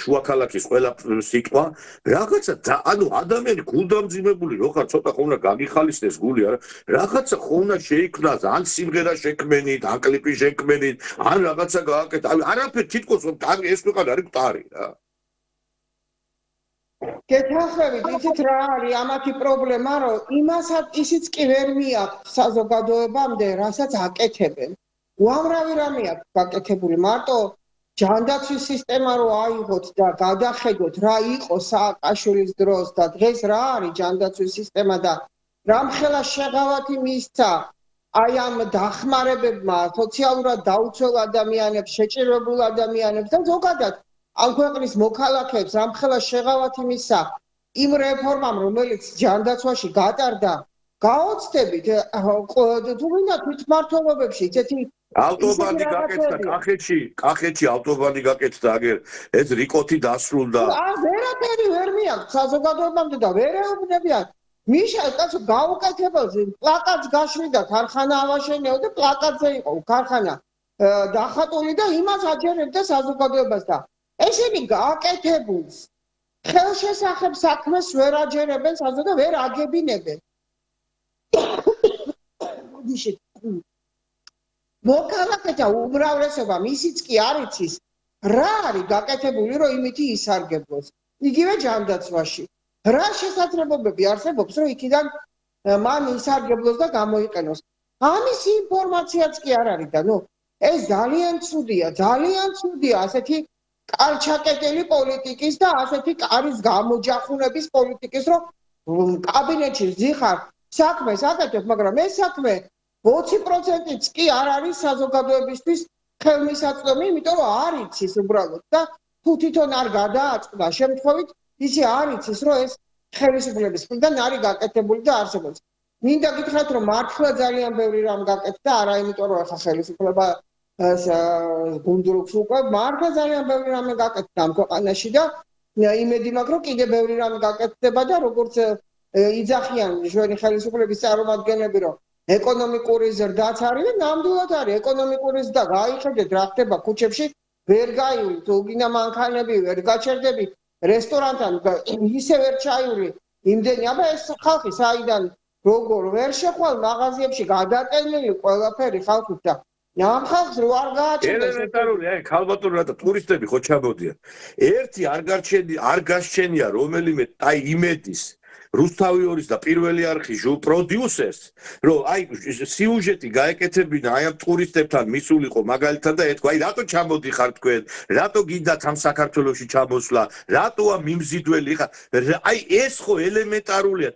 შუა ქალაქის ყველა სიტყვა რაღაცა ანუ ადამიანი გულდამძიმებული რო ხარ ცოტა ხომ უნდა გაგიხალისდეს გული არა რაღაცა ხომ უნდა შეიქმნას ან სიმღერა შექმენით ან კლიპი შექმენით ან რაღაცა გააკეთეთ არაფერი თითქოს ეს ქვეყანა არის მტარი რა გეთახმებით იცით რა არის ამათი პრობლემა რომ იმასაც ისიც კი ვერ მიაქვს საზოგადოებამდე რასაც აკეთებენ უამრავი რამე აქვს გაკეთებული მარტო ჯანდაცვის სისტემა რო აიღოთ და გადახედოთ რა იყო სააკაშვილის დროს და დღეს რა არის ჯანდაცვის სისტემა და რამხელა შეღავათი მისცა აი ამ დახმარებებმა სოციალურად დაუცველ ადამიანებს შეჭირებულ ადამიანებს და ზოგადად ამ ქვეყნის მოქალაქეებს რამხელა შეღავათი მისცა იმ რეფორმამ რომელიც ჯანდაცვაში გატარდა გაოცდებით თუ მინდა თვითმმართველობებში ისეთი ავტობანი გაკეთდა კახეთში ავტობანი გაკეთდა აგერ ეს რიკოთი დასრულდა ვერაფერი ვერ მიაქვს საზოგადოებამდე და ვერ ეუბნებიან მიშა კაცო გაუკეთებელზე პლაკატს გაშვიდა ქარხანა ავაშენეო და პლაკატზე იყო ქარხანა დახატული და იმას აჯერებდა საზოგადოებას და ესენი გააკეთებულს ხელშესახებ საქმეს ვერ აჯერებენ საზოგადო ვერ აგებინებენ მოქალაქეთა უმრავლესობა ისიც კი არ იცის რა არის გაკეთებული რომ იმითი ისარგებლოს იგივე ჯანდაცვაში რა შესაძლებლობები არსებობს რომ იქიდან მან ისარგებლოს და გამოიყენოს ამის ინფორმაციაც კი არ არის და ნუ ეს ძალიან ცუდია ასეთი კარჩაკეტილი პოლიტიკის და ასეთი კარის გამოჯახუნების პოლიტიკის რომ კაბინეტში ზიხარ საქმეს აკეთებ მაგრამ ეს საქმე 20%-იც კი არ არის საზოგადოებისთვის ხელმისაწვდომი, იმიტომ რომ არ იცის უბრალოდ და თუ თვითონ არ გადააწყდა შემთხვევით, ისე არ იცის რომ ეს ხელისუფლების მხრიდან არის გაკეთებული და არსებობს. მინდა გითხრათ რომ მართლა ძალიან ბევრი რამ გაკეთდა, არა იმიტომ რომ ახლა ხელისუფლება გუნდრობს უკვე, მართლა ძალიან ბევრი რამ გაკეთდა ამ ქვეყანაში და იმედი მაქვს რომ კიდე ბევრი რამ გაკეთდება და როგორც იძახიან ჩვენი ხელისუფლების წარმომადგენლები რომ ეკონომიკური ზრდაც არის და ნამდვილად არის ეკონომიკური ზრდა გაიხედეთ რა ხდება ქუჩებში ვერ გაივლით უგინა მანქანები ვერ გაჩერდები რესტორანთან ისე ვერ ჩაივლი იმდენი აბა ეს ხალხი საიდან როგორ ვერ შეხვალ მაღაზიებში გადატენილი ყველაფერი ხალხის და ამ ხალხს რო არ გააჩერდეს ელემენტარული აი ქალბატონო და ტურისტები ხო ჩამოდიან ერთი არ გასჩენია რომელიმე აი იმედის რუსთავიორის და პირველი არხი პროდიუსერს რომ აი სიუჟეტი გაეკეთებინა აი ამ ტურისტებთან მისულიყო მაგალითად და ეთქვა აი რატო ჩამოდიხარ თქვენ რატო გინდათ ამ საქართველოში ჩამოსვლა რატოა მიმზიდველი ხარ აი ეს ხო ელემენტარულია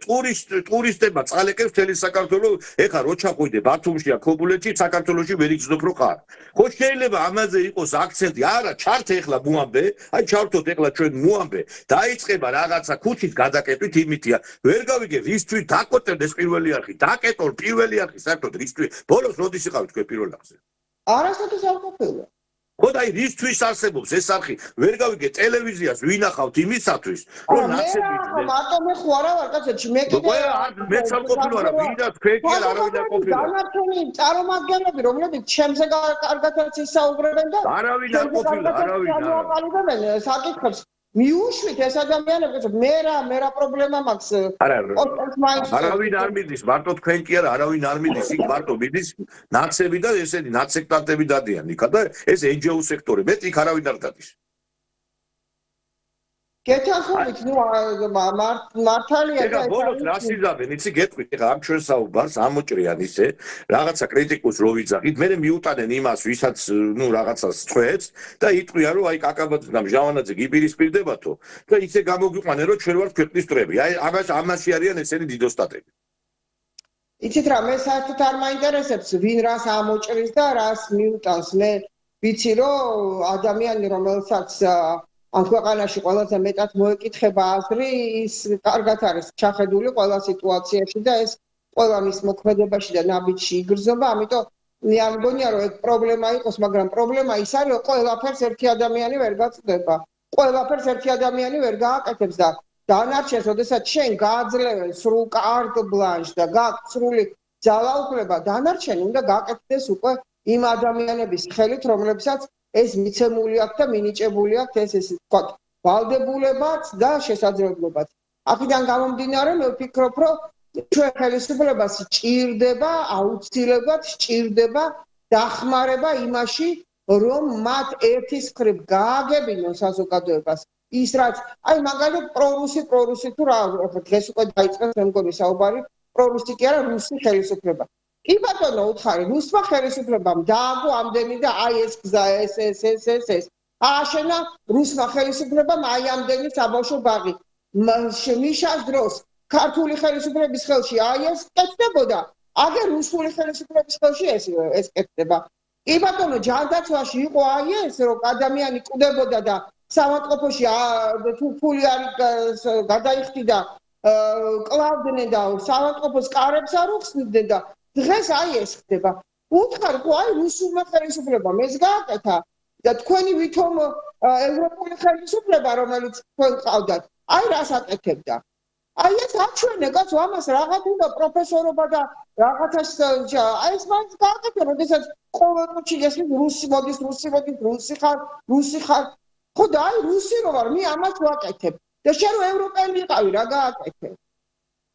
ტურისტებმა წალეკებს მთელი საქართველოს ეხა რო ჩაყვიდე ბათუმშია ქობულეთში საქართველოში ვერ იგრძნობ რო ხარ ხო შეიძლება ამაზე იყოს აქცენტი არა ჩართ ეხლა მოამბე აი ჩართოთ ეხლა ჩვენ მოამბე დაიწყება რაღაცა ქუჩის გადაკეთვით იმითია ვერ გავიგე რისთვის დაკოტერდეს პირველი არხი დაკეტო პირველი არხი საერთოდ რისთვის ბოლოს როდის იყავით თქვენ პირველ არხზე არასოდეს არ ყოფილა ხო და აი რისთვის არსებობს ეს არხი ვერ გავიგე ტელევიზიას ვინახავთ იმისათვის რომ ნაცები მარტო მე ხო არა ვარ კაცო მე კიდე მეც არ ყოფილა რა ვიდა თქვენ კი არავინ არ ყოფილა განართული წარმომადგენლები რომლებიც ჩემზე კარგადაც ისაუბრებენ და არავინ არ ყოფილა არავინ საკითხებს მიუშვით ეს ადამიანებს მე რა პრობლემა მაქვს არავინ არ მიდის მარტო თქვენ კი არავინ არ მიდის იქ მარტო მიდის ნაცები და ესენი ნაცსექტანტები დადიან იქა და ეს NGO სექტორი მეტ იქ არავინ არ დადის გეთანხმებით ნუ მართალია და ბოლოს რას იზამენ იცი გეტყვით ეხა ამ ჩვენ საუბარს ამოჭრიან ისე რაღაცა კრიტიკულს რო ვიძახით მე მიუტანენ იმას ვისაც ნუ რაღაცას წვეთს და იტყვიან რომ აი კაკაბაძე და მჟავანაძე გიპირისპირდებათო და ისე გამოგიყვანენ რომ ჩვენ ვართ ქვეყნის წრები აი ამაში არიან ესენი დიდოსტატები იცით რა მე საერთოდ არ მაინტერესებს ვინ რას ამოჭრის და რას მიუტანს მე ვიცი რომ ადამიანი რომელსაც ამ ქვეყანაში ყველაზე მეტად მოეკითხება აზრი ის კარგად არის ჩახედული ყველა სიტუაციაში და ეს ყველა მის მოქმედებაში და ნაბიჯში იგრძნობა ამიტომ მე არ მგონია რომ ეს პრობლემა იყოს მაგრამ პრობლემა ის არის რომ ყველაფერს ერთი ადამიანი ვერ გაწდება ყველაფერს ერთი ადამიანი ვერ გააკეთებს და დანარჩენს ოდესაც შენ გააძლევენ სრულ კარტ ბლანშს და გააქვს სრული ძალაუფლება დანარჩენი უნდა გააკეთდეს უკვე იმ ადამიანების ხელით რომლებსაც ეს მიცემული აქვს და მინიჭებული აქვს ეს თქვა ვალდებულებაც და შესაძლებლობაც. აქედან გამომდინარე მე ვფიქრობ რომ ჩვენ ხელისუფლებას ჭირდება აუცილებლად ჭირდება დახმარება იმაში რომ მათ ერთის მხრივ გააგებინონ საზოგადოებას ის რაც აი მაგალითად პრორუსი თუ რა დღეს უკვე დაიწყეს მე მგონი საუბარი პრორუსი კი არა რუსი ხელისუფლება კი ბატონო უთხარი რუსმა ხელისუფლებამ დააგო ამდენი და აი ეს გზა ეს ააშენა რუსმა ხელისუფლებამ აი ამდენი საბავშვო ბაღი მიშას დროს ქართული ხელისუფლების ხელში აი ეს კეთდებოდა აგერ რუსული ხელისუფლების ხელში ეს კეთდება კი ბატონო ჯანდაცვაში იყო აი ეს რომ ადამიანი კვდებოდა და სამართლობაში თუ ფული არის გადაიხდიდა კლავდნენ და სამართლოს კარებს არ უხსნიდნენ და დღეს აი ეს ხდება უთხარ ხო აი რუსულმა ხელისუფლებამ ეს გააკეთა და თქვენი ვითომ ევროპული ხელისუფლება რომელიც თქვენ ყავდათ აი რას აკეთებდა აი ეს აჩვენე კაცო ამას რაღაც უნდა პროფესორობა და რაღაცას აი ეს მაინც გააკეთა როდესაც ყოველ წუთში ესმის რუსი ხარ ხო და აი რუსი რო ვარ მე ამას ვაკეთებ და შენ რო ევროპელი იყავი რა გააკეთე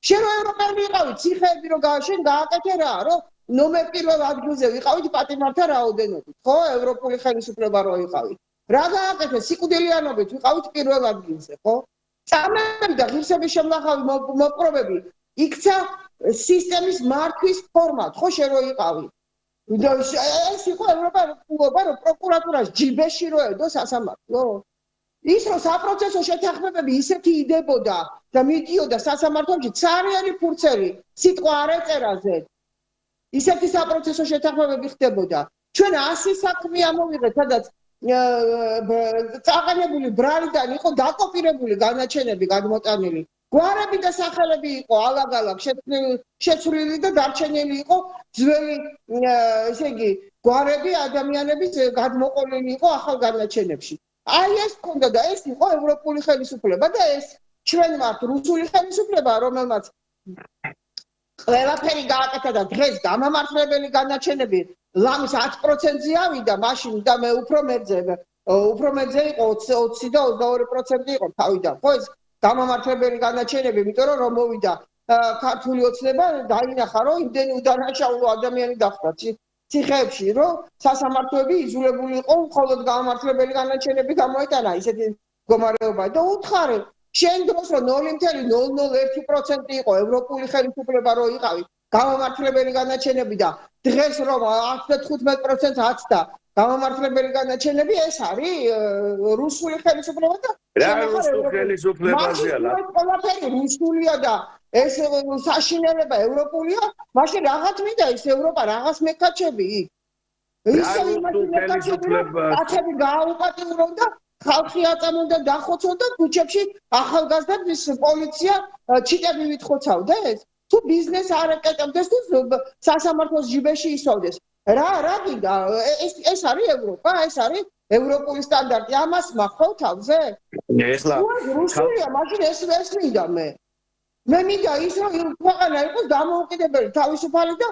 შენ რო ევროპელი იყავი ციხეები რო შენ გააკეთე რა რომ ნომერ პირველ ადგილზე ვიყავით პატიმართა რაოდენობით ხო ევროპული ხელისუფლება რო იყავი რა გააკეთე სიკვდილიანობით ვიყავით პირველ ადგილზე ხო წამები და ღირსების შემნახავი მოპყრობები იქცა სისტემის მართვის ფორმად ხო შენ რო იყავი ეს იყო ევროპა რომ პროკურატურას ჯიბეში რო ედო სასამართლო ის რომ საპროცესო შეთანხმებები ისეთი იდებოდა და მიდიოდა სასამართლოში ცარიანი ფურცელი სიტყვა არ ეწერაზე ისეთი საპროცესო შეთანხმებები ხდებოდა ჩვენ 100 საქმე ამოვიღეთ სადაც წაყენებული ბრალიდან იყო დაკოპირებული განაჩენები გადმოტანილი გვარები და სახელები იყო ალაგ-ალაგ შეცვლილი და დარჩენილი იყო ძველი ესე იგი გვარები ადამიანების გადმოყოლილი იყო ახალ განაჩენებში აი ეს ქონდა და ეს იყო ევროპული ხელისუფლება და ეს ჩვენ ვართ რუსული ხელისუფლება რომელმაც ყველაფერი გააკეთა და დღეს გამამართლებელი განაჩენები ლამის 10%-ზე ავიდა მაშინ და მე უფრო მეძე იყო 20 და 22% იყო თავიდან ხო ეს გამამართლებელი განაჩენები იმიტომ რომ მოვიდა ქართული ოცნება დაინახა რომ იმდენი უდანაშაულო ადამიანი დახვდა ციხეებში რომ სასამართლოები იძულებული იყო მხოლოდ გამამართლებელი განაჩენები გამოეტანა ისეთი მდგომარეობა და უთხარი შენ დროს რომ 0.001% იყო ევროპული ხელისუფლება რო იყავი გამამართლებელი განაჩენები და დღეს რომ 15%-ს აცდა გამამართლებელი განაჩენები ეს არის რუსული ხელისუფლება და რა რუსული ხელისუფლებაზეა რა ყველაფერი რუსულია და ეს საშინელება ევროპულია მაშინ რაღაც მინდა ის ევროპა რაღაც მეკაჩები ისე იმაში მეკაჩები აცები გააუპატიურონ და ხალხი აწამონ და დახოცონ და ქუჩებში ახალგაზრდებს პოლიცია ჩიტები ვითხოცავდეს თუ ბიზნეს არ ეკეთებდეს თუ სასამართლოს ჯიბეში ისოვდეს რა გინდა ეს არის ევროპა ეს არის ევროპული სტანდარტი ამას მახო თავზე ეხლა რუსულია მაშინ ეს მინდა მე მინდა ის რომ ქვეყანა იყოს დამოუკიდებელი თავისუფალი და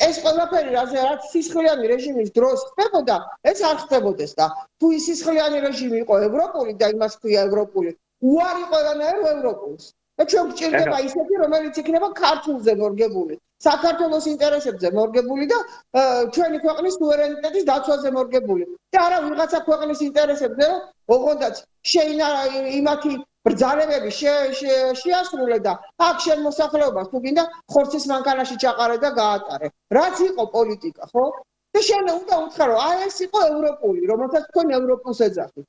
ეს ყველაფერი რაც სისხლიანი რეჟიმის დროს ხდებოდა ეს არ ხდებოდეს და თუ ის სისხლიანი რეჟიმი იყო ევროპული და იმას ქვია ევროპული უარი ყველანაირ ევროპულს და ჩვენ გვჭირდება ისეთი რომელიც იქნება ქართულზე მორგებული საქართველოს ინტერესებზე მორგებული და ჩვენი ქვეყნის სუვერენიტეტის დაცვაზე მორგებული და არა ვიღაცა ქვეყნის ინტერესებზე რომ ოღონდაც იმათი ბრძანებები შეასრულე და აქ შენ მოსახლეობას თუ გინდა ხორცის მანქანაში ჩაყარე და გაატარე რაც იყო პოლიტიკა ხო და შენ უნდა უთხრა რომ აი ეს იყო ევროპული რომელსაც თქვენ ევროპულს ეძახით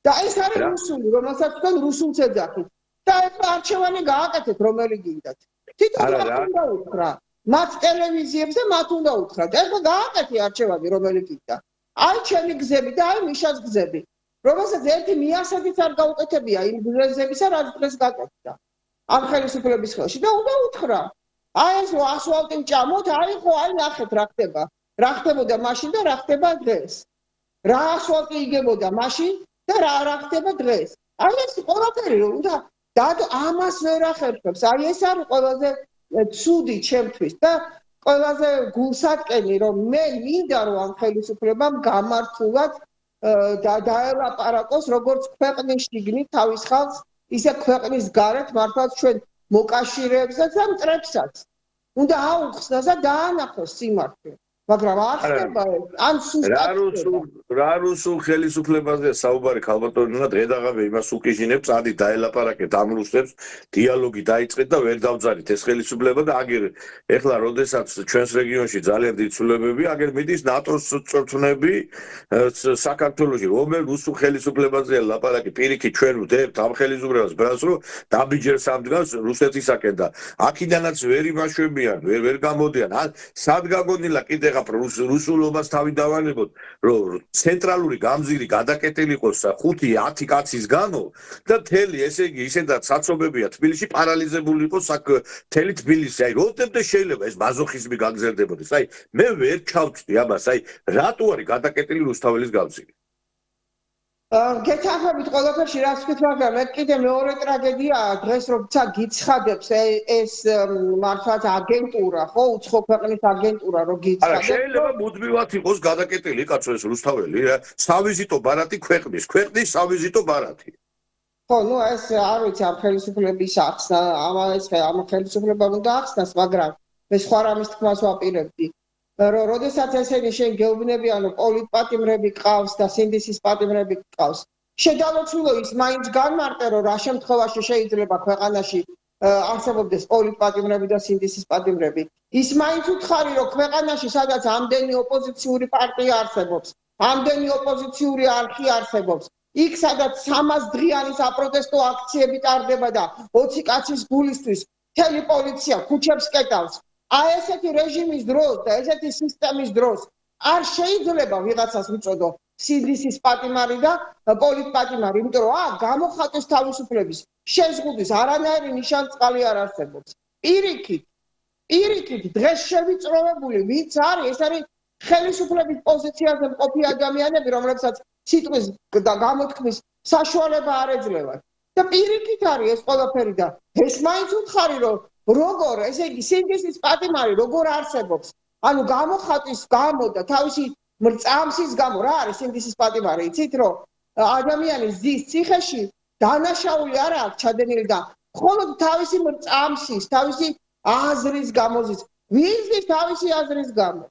და ეს არის რუსული რომელსაც თქვენ რუსულს ეძახით და ეს არჩევანი გააკეთეთ რომელი გინდათ თვითონ უნდა უთხრა მათ ტელევიზიებზე მათ უნდა უთხრათ ეხლა გააკეთე არჩევანი რომელი გინდა აი ჩემი გზები და აი მიშას გზები რომელსაც ერთი მიასადიც არ გაუკეთებია იმ გზებისა რაც დღეს გაკეთდა ამ ხელისუფლების ხელში და უნდა უთხრა აი ეს ასფალტი ვჭამოთ აი ხო აი ნახეთ რა ხდებოდა მაშინ და რა ხდება დღეს რა ასფალტი იგებოდა მაშინ და რა ხდება დღეს აი ეს ყველაფერი უნდა და ამას ვერ ახერხებს აი ეს არის ყველაზე ცუდი ჩემთვის და ყველაზე გულსატკენი რომ მე მინდა რომ ამ ხელისუფლებამ გამართულად და დაელაპარაკოს როგორც ქვეყნის შიგნით თავის ხალხს ისე ქვეყნის გარეთ მართლაც ჩვენ მოკავშირეებსაც და მტრებსაც უნდა აუხსნას და დაანახოს სიმართლე მაგრამ არ ხდება ან რა რუსულ ხელისუფლებაზე საუბარი ქალბატონო დღედაღამე იმას უკიჟინებს ადი დაელაპარაკეთ ამ რუსებს დიალოგი დაიწყეთ და ვერ დავძარით ეს ხელისუფლება და აგერ ეხლა როდესაც ჩვენს რეგიონში ძალიან დიდი ცვლილებები აგერ მიდის ნატოს წვრთნები საქართველოში რომელ რუსულ ხელისუფლებაზე ლაპარაკი პირიქით ჩვენ ვდებთ ამ ხელისუფლებას ბრალს რომ დაბიჯერს ამ დღეს რუსეთისაკენ და აქედანაც ვერ იმაშვებიან ვერ გამოდიან ან სად გაგონილა კიდე ეხლა რუსულობას თავი დავანებოთ, რომ ცენტრალური გამზირი გადაკეტილი იყოს 5-10 კაცის გამო და მთელი ესე იგი ისედაც საცობებია თბილისში პარალიზებული იყოს მთელი თბილისი. აი როდემდე შეიძლება ეს მაზოხიზმი გაგზერდებოდეს? აი მე ვერ ჩავწვდი ამას, აი რატო არის გადაკეტილი რუსთაველის გამზირი? გეთახმებით ყველაფერში რაც ვთქვით, მაგრამ მე კიდე მეორე ტრაგედიაა დღეს როცა გიცხადებს ეს მართლაც აგენტურა, ხო, უცხო ქვეყნის აგენტურა რო გიცხადებს. არა, შეიძლება მუდმივად იყოს გადაკეტილი კაცო ეს რუსთაველი, სავიზიტო ბარათი ქვეყნის სავიზიტო ბარათი. ხო, ნუ ეს არ ვიცი ამ ხელისუფლების ახსნა, ამ ხელისუფლებამ უნდა ახსნას, მაგრამ მე სხვა რამის თქმას ვაპირებდი. როდესაც ესენი შენ გეუბნებიანო პოლიტპატიმრები ყავს და სინდისის პატიმრები ყავს. შედალოცულო ის მაინც განმარტე რომ რა შემთხვევაში შეიძლება ქვეყანაში არსებობდეს პოლიტპატიმრები და სინდისის პატიმრები. ის მაინც უთხარი რომ ქვეყანაში სადაც ამდენი ოპოზიციური პარტია არსებობს, ამდენი ოპოზიციური არხი არსებობს, იქ სადაც 300 დღიანი საპროტესტო აქციები ტარდება და 20 კაცის გულისთვის მთელი პოლიცია ქუჩებს კეტავს. აი ესეთი რეჟიმის დროს და ესეთი სისტემის დროს არ შეიძლება ვიღაცას უწოდო სინდისის პატიმარი და პოლიტპატიმარი, იმიტომ რომ გამოხატვის თავისუფლების შეზღუდვის არანაირი ნიშანწყალი არ არსებობს. პირიქით დღეს შევიწროვებული ვინც არის, ეს არის ხელისუფლების პოზიციაზე მყოფი ადამიანები, რომლებსაც სიტყვის და გამოთქმის საშუალება არ ეძლევათ. და პირიქით არის ეს ყველაფერი და ეს მაინც უთხარი რომ როგორ ესე იგი სინდისის პატიმარი როგორ არსებობს, ანუ გამოხატვის გამო და თავისი მრწამსის გამო რა არის სინდისის პატიმარი, იცით რომ ადამიანი ზის ციხეში დანაშაული არ აქვს ჩადენილი და მხოლოდ თავისი მრწამსის, თავისი აზრის გამოზის, ვიზის თავისი აზრის გამო.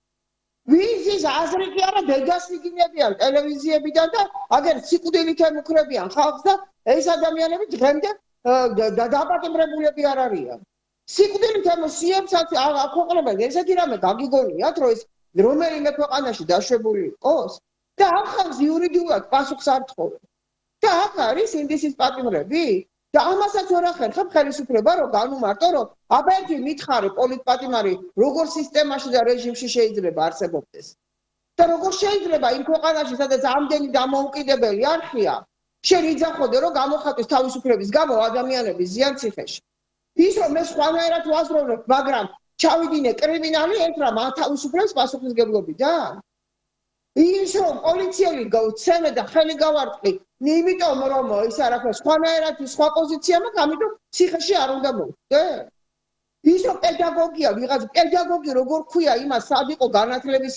ვიზის აზრი კი არა დედას იგინებიან ტელევიზიებიდან და აგერ სიკვდილით ემუქრებიან ხალხს და ეს ადამიანები დღემდე დაპატიმრებულები არ არიან. სიკვდილით ემოციებსაც აქვეყნებენ, ესეთი რამე გაგიგონიათ, რომ ეს რომელიმე ქვეყანაში დაშვებული იყოს და ამ ხალხს იურიდიულად პასუხს არ თხოვენ. და აქ არის სინდისის პატიმრები და ამასაც ვერ ახერხებ ხელისუფლება, რომ განუმარტო, რომ აბა ერთი მითხარე პოლიტპატიმარი როგორ სისტემაში და რეჟიმში შეიძლება არსებობდეს. და როგორ შეიძლება იმ ქვეყანაში, სადაც ამდენი დამოუკიდებელი არხია, შენ იძახოდე, რომ გამოხატვის თავისუფლების გამო ადამიანები ზიან ციხეში. ის რომ მე სხვანაირად ვაზროვნებ, მაგრამ ჩავიდინე კრიმინალი ერთ რამ ათავისუფლებს პასუხისმგებლობიდან. ის რომ პოლიციელი გავცემე და ხელი გავარტყი, იმიტომ რომ ის არაფერს სხვანაირად სხვა პოზიცია მაქვს, ამიტომ ციხეში არ უნდა მოვხვდე. ის რომ პედაგოგია, ვიღაც პედაგოგი როგორ ქვია იმას, სად იყო განათლების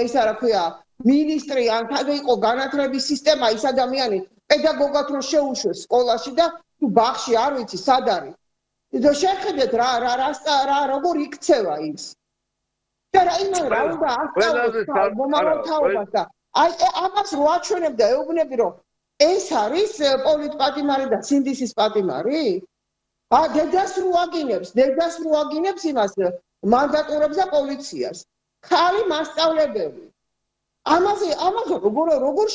ისა რა ქვია, მინისტრი ან სად იყო განათლების სისტემა, ის ადამიანი პედაგოგად რო შეუშვეს სკოლაში და თუ ბაღში არ ვიცი სად არის. და შეხედეთ რა როგორ იქცევა ის. და რა უნდა ასწავლოს მომავალთაობას და აი ამას რო აჩვენებ და ეუბნები რომ ეს არის პოლიტპატიმარი და სინდისის პატიმარი? დედას რო აგინებს იმას მანდატურებს და პოლიციას. ხალი მასწავლებელი. ამაზე როგორ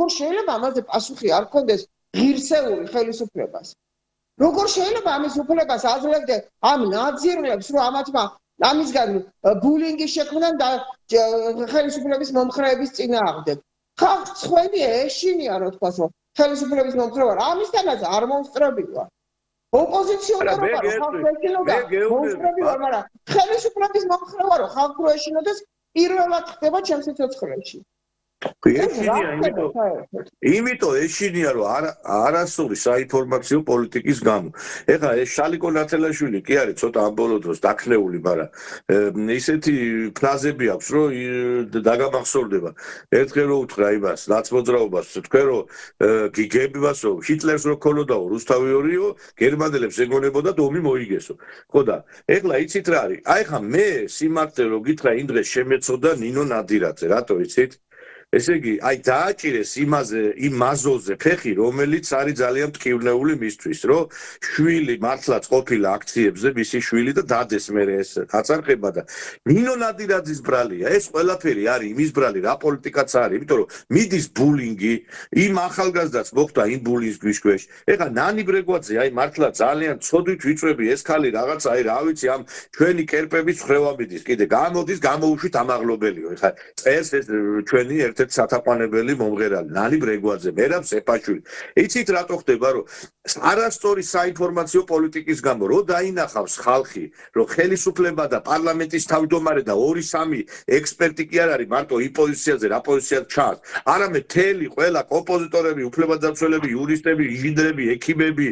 შეიძლება ამაზე პასუხი არ ქონდეს ღირსეული ხელისუფლებას? როგორ შეიძლება ამის უფლებას აძლევდე ამ ნაძირლებს, რომ ამისგან ბულინგი შექმნან და ხელისუფლების მომხრეების წინააღმდეგ. ხალხს ხვენი ეშინია, რო თქვას, რომ ხელისუფლების მომხრეობა ამისთანაც არ მომსწრებია. ოპოზიციონერობა ხალხს ეშინოდა, მომსწრებია, მაგრამ ხელისუფლების მომხრეობა რო ხალხს რო ეშინოდეს, პირველად ხდება ჩემს სიცოცხლეში. იმიტომ ეშინია რომ არასწორი საინფორმაციო პოლიტიკის გამო. ეხლა ეს შალიკო ნათელაშვილი კი არის ცოტა ამ ბოლო დროს დაქნეული, მაგრამ ისეთი ფრაზები აქვს, რომ დაგამახსოვრდება. ერთხელ რო უთხრა იმას, ნაცმოძრაობას, თქვენ რომ გიგებებას რომ ჰიტლერს რო ქონოდაო რუსთავი ორიო, გერმანელებს ეგონებოდა და ომი მოიგესო. ხო და ეხლა იცით რა არის? აი ხა მე სიმართლე რო გითხრა იმ დღეს შემეცოდა ნინო ნადირაძე, რატო იცით? ესე იგი, აი დააჭირეს იმ მაზოზე ფეხი, რომელიც არის ძალიან მტკივნეული მისთვის, რომ შვილი მართლაც ყოფილა აქციებზე, მისი შვილი და დადეს მე ეს აწარყება და ნინო ნადირაძის ბრალია. ეს ყველაფერი არის იმის ბრალი, რა პოლიტიკაც არის, იმიტომ რომ მიდის ბულინგი, იმ ახალგაზრდაც მოხდა იმ ბულინგის ქვეშ. ეხლა ნანი ბრეგვაძე, აი მართლა ძალიან ცოდვით ვიწვევი ეს ხალი რაღაც, აი რა ვიცი, ამ ჩვენი კერპების ხრევა მიდის. კიდე გამოდის, გამოუშვით ამაღლობელიო. ეხლა წერს ეს ჩვენი ერთ-ერთი სათაყვანებელი მომღერალი ნანი ბრეგვაძე, მერაბ სეფაშვილი. იცით რატო ხდება, რომ არასწორი საინფორმაციო პოლიტიკის გამო რო დაინახავს ხალხი, რომ ხელისუფლება და პარლამენტის თავმჯდომარე და 2-3 ექსპერტი კი არ არის მარტო იმ პოზიციაზე, რა პოზიციად ჩანს, არამედ მთელი ყველა კომპოზიტორები, უფლებადამცველები, იურისტები, ინჟინრები, ექიმები,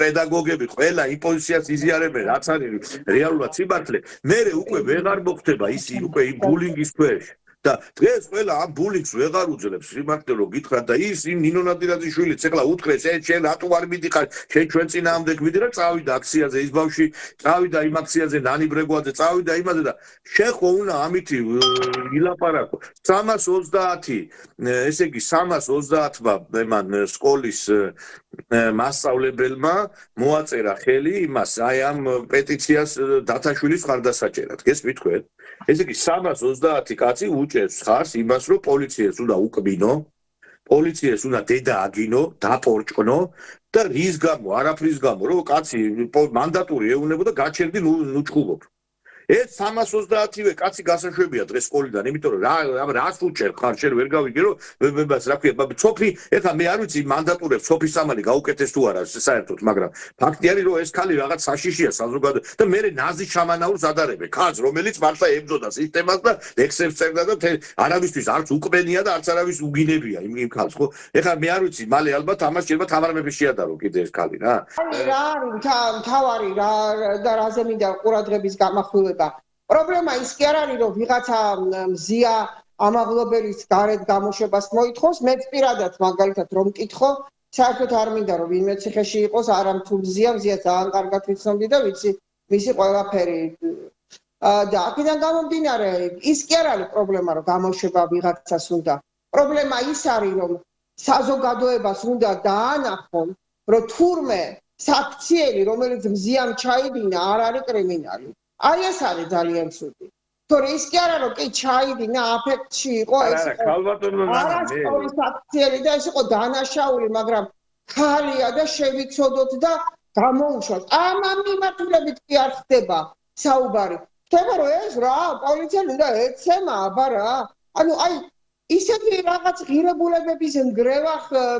პედაგოგები, ყველა იმ პოზიციას იზიარებენ, რაც არის რეალურად სიმართლე. მერე უკვე ვეღარ მოხდება ისი უკვე იმ ბულინგის ქვეშ. და დღეს ყველა ამ ბულინგს ვეღარ უძლებს სიმართლე რომ გითხრათ და ის იმ ნინო ნადირაძის შვილიც ეხლა უთხრეს შენ რატო არ მიდიხარ შენ ჩვენ წინააღმდეგ მიდიხარ წავიდა აქციაზე ის ბავშვი წავიდა იმ აქციაზე ნანი ბრეგვაძე წავიდა იმაზე და შენ ხო უნდა ამითი ილაპარაკო 330 ესე იგი 330-მა მან სკოლის მასწავლებელმა მოაწერა ხელი იმას აი ამ პეტიციას დათაშვილის ხარდასაჭერად გესმით თქვენ ესე იგი 330 კაცი უჭერს ხარს იმას რომ პოლიციას უნდა უკბინო პოლიციას უნდა დედა აგინო დაპორჭკნო და რის გამო არაფრის გამო რომ კაცი მანდატური ეუნებოდა გაჩერდი ნუჩხუბობ ეს 330-ვე კაცი გასაშვებია დღეს სკოლიდან, იმიტომ რომ რას უჭერ ხარ შენ ვერ გავიგე რომ მებას რა ქვია ცოფი ეხლა მე არ ვიცი მანდატურებს ცოფის სამალი გაუკეთეს თუ არა საერთოდ მაგრამ ფაქტი არის რომ ეს ქალი რაღაც საშიშია საზოგადო და მე ნაზი შამანაურს ადარებე ქალს რომელიც მართლა ებრძოდა სისტემას და ექსებს წერდა და არავისთვის არც უკბენია და არც არავის უგინებია იმ ქალს ხო ეხლა მე არ ვიცი მალე ალბათ ამას შეიძლება თამარ მეფე შეადარო კიდე ეს ქალი რა რა თავარი რა და რაზე მინდა ყურადღების გამახვილება პრობლემა ის კი არ არის რომ ვიღაცა მზია ამაღლობელის გარეთ გამოშვებას მოითხოვს მეც პირადად მაგალითად რომ მკითხო საერთოდ არ მინდა რომ ვინმე ციხეში იყოს არამთუ მზია ძალიან კარგად ვიცნობდი და ვიცი მისი ყველაფერი და აქედან გამომდინარე ის კი არ არის პრობლემა რომ გამოშვება ვიღაცას უნდა პრობლემა ის არის რომ საზოგადოებას უნდა დაანახონ რომ თურმე საქციელი რომელიც მზიამ ჩაიდინა არ არის კრიმინალი აი ეს არის ძალიან ცუდი. თორე ის კი არა რომ კი ჩაიდინა აფექტში იყო ეს. არასწორი საქციელი და ეს იყო დანაშაული, მაგრამ ხალია და შევიცოდოთ და გამოუშვათ. ამ მიმართულებით კი არ ხდება საუბარი. ხდება რომ ეს რა პოლიციამ უნდა ეცემა, აბა რა. ანუ აი ისეთი რაღაც ღირებულებების ნგრევა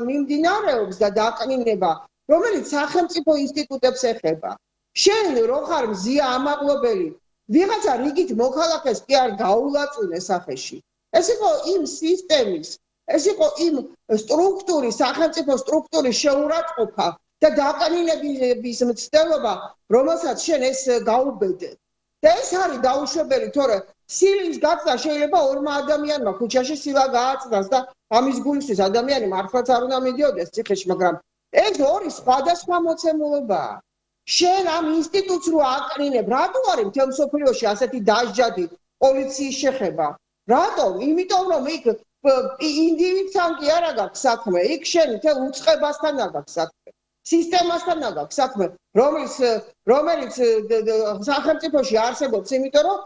მიმდინარეობს და დაყნინება, რომელიც სახელმწიფო ინსტიტუტებს ეხება. შენ რო ხარ მზია ამაღლობელი ვიღაცა რიგით მოქალაქეს კი არ გაულაწუნე სახეში ეს იყო იმ სისტემის ეს იყო იმ სტრუქტურის სახელმწიფო სტრუქტურის შეურაცხყოფა და დაყნინების მცდელობა რომელსაც შენ ეს გაუბედე და ეს არის დაუშვებელი თორე სილის გაცდა შეიძლება ორმა ადამიანმა ქუჩაში სილა გააწდას და ამის გულისთვის ადამიანი მართლაც არ უნდა მიდიოდეს ციხეში მაგრამ ეს ორი სხვადასხვა მოცემულობაა შენ ამ ინსტიტუტს რო აკრინებ, რატო არის მთელ მსოფლიოში ასეთი დასჯადი პოლიციის შეხება? რატომ? იმიტომ რომ იქ ინდივიდთან კი არა გაქვს საქმე, იქ შენ მთელ უწყებასთან გაქვს საქმე, სისტემასთან გაქვს საქმე, რომელიც სახელმწიფოში არსებობს, იმიტომ რომ